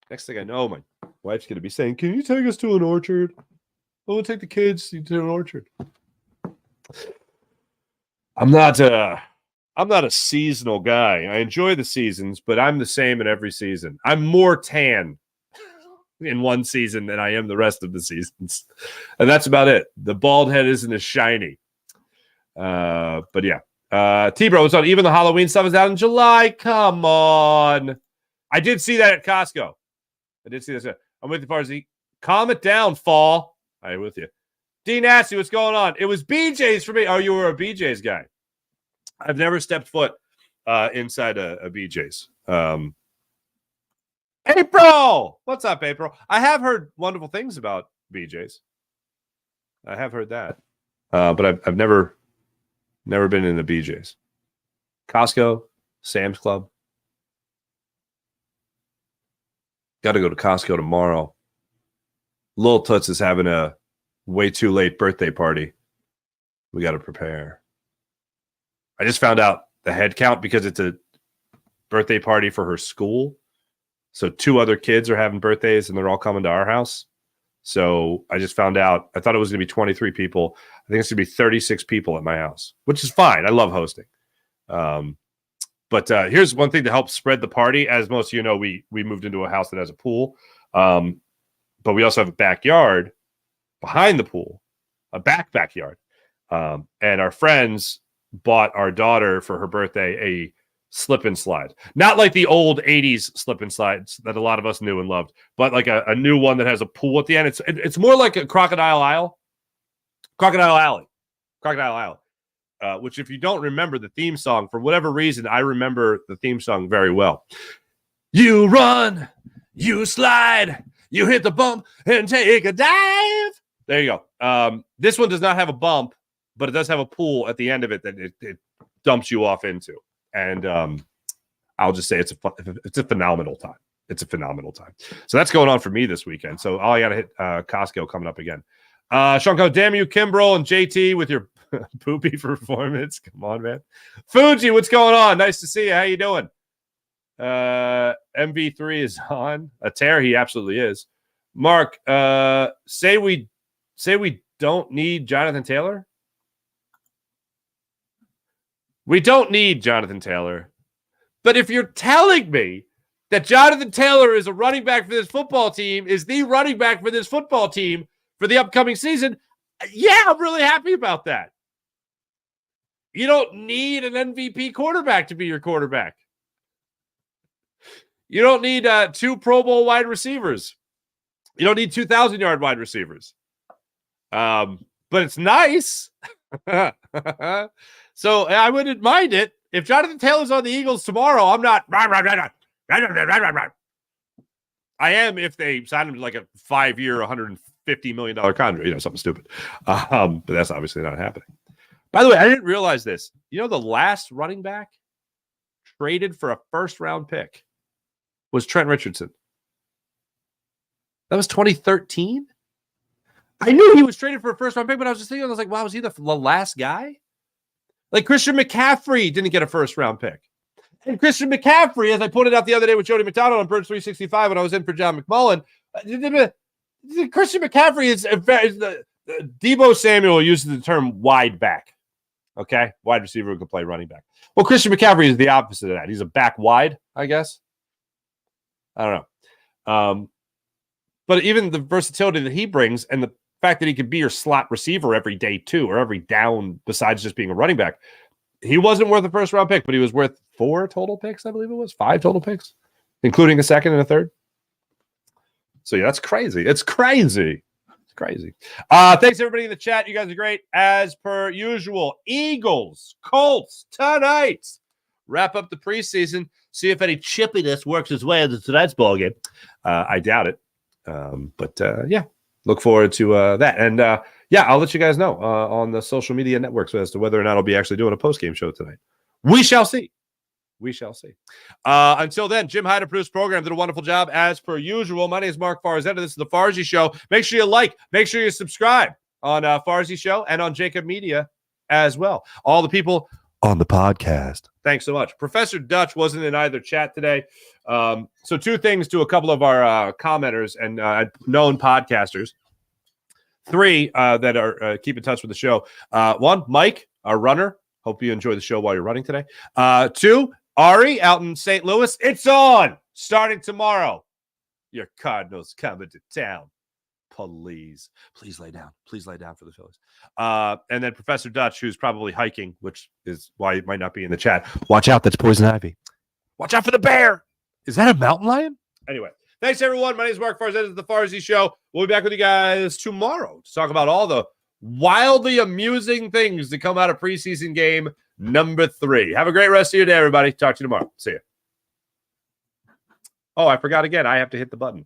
Next thing I know, my wife's going to be saying, "Can you take us to an orchard?" we'll take the kids to an orchard. I'm not a seasonal guy. I enjoy the seasons, but I'm the same in every season. I'm more tan in one season than I am the rest of the seasons. And that's about it. The bald head isn't as shiny. But yeah. T-Bro, what's on? Even the Halloween stuff is out in July. Come on. I did see that at Costco. I did see this. I'm with you, Farzy. Calm it down, fall. I'm with you. D Nasty, what's going on? It was BJ's for me. Oh, you were a BJ's guy. I've never stepped foot inside a BJ's. April! What's up, April? I have heard wonderful things about BJ's. I have heard that. But I've never been in a BJ's. Costco, Sam's Club. Got to go to Costco tomorrow. Lil Toots is having a way too late birthday party. We got to prepare. I just found out the head count because it's a birthday party for her school. So 2 other kids are having birthdays and they're all coming to our house. So I just found out, I thought it was going to be 23 people. I think it's going to be 36 people at my house, which is fine. I love hosting. But here's one thing to help spread the party. As most of you know, we moved into a house that has a pool. But we also have a backyard behind the pool, a backyard. And our friends bought our daughter for her birthday a slip and slide. Not like the old 80s slip and slides that a lot of us knew and loved, but like a new one that has a pool at the end. It's more like a Crocodile Alley, which if you don't remember the theme song, for whatever reason, I remember the theme song very well. You run, you slide, you hit the bump and take a dive. There you go. This one does not have a bump, but it does have a pool at the end of it that it dumps you off into. And I'll just say it's a phenomenal time. It's a phenomenal time. So that's going on for me this weekend. So I got to hit Costco coming up again. Sean, damn you, Kimbrel and JT with your poopy performance. Come on, man. Fuji, what's going on? Nice to see you. How you doing? MV3 is on a tear. He absolutely is. Mark, say we don't need Jonathan Taylor. We don't need Jonathan Taylor. But if you're telling me that Jonathan Taylor is a running back for this football team, is the running back for this football team for the upcoming season, yeah, I'm really happy about that. You don't need an MVP quarterback to be your quarterback. You don't need 2 Pro Bowl wide receivers. You don't need 2,000-yard wide receivers. But it's nice. So I wouldn't mind it. If Jonathan Taylor's on the Eagles tomorrow, I'm not. I am if they sign him to like a 5-year, $150 million contract, something stupid. But that's obviously not happening. By the way, I didn't realize this. The last running back traded for a first-round pick was Trent Richardson. That was 2013. I knew he was traded for a first-round pick, but I was just thinking, I was like, wow, was he the last guy? Like Christian McCaffrey didn't get a first-round pick. And Christian McCaffrey, as I pointed out the other day with Jody McDonald on Birds 365 when I was in for John McMullen, Christian McCaffrey is Deebo Samuel uses the term wide back. Okay? Wide receiver who can play running back. Well, Christian McCaffrey is the opposite of that. He's a back wide, I guess. I don't know. But even the versatility that he brings and the fact that he could be your slot receiver every day too, or every down besides just being a running back, he wasn't worth a first-round pick, but he was worth 4 total picks, I believe it was. 5 total picks, including a second and a third. So, yeah, that's crazy. It's crazy. It's crazy. Thanks, everybody in the chat. You guys are great. As per usual, Eagles, Colts, tonight. Wrap up the preseason. See if any chippiness works its way into tonight's ballgame. I doubt it. But yeah, look forward to that. And yeah, I'll let you guys know on the social media networks as to whether or not I'll be actually doing a post-game show tonight. We shall see. We shall see. Until then, Jim Hyder produced program, did a wonderful job as per usual. My name is Mark Farzetta. This is the Farzy Show. Make sure you like, make sure you subscribe on Farzy Show and on Jacob Media as well. All the people on the podcast. Thanks so much. Professor Dutch wasn't in either chat today. So 2 things to a couple of our commenters and known podcasters. Three that are keep in touch with the show. One, Mike, our runner. Hope you enjoy the show while you're running today. Two, Ari out in St. Louis. It's on starting tomorrow. Your Cardinals coming to town. Please lay down. Please lay down for the Phillies. And then Professor Dutch, who's probably hiking, which is why he might not be in the chat. Watch out. That's poison ivy. Watch out for the bear. Is that a mountain lion? Anyway, thanks, everyone. My name is Mark Farzetta. This is the Farzy Show. We'll be back with you guys tomorrow to talk about all the wildly amusing things that come out of preseason game number 3. Have a great rest of your day, everybody. Talk to you tomorrow. See you. Oh, I forgot again. I have to hit the button.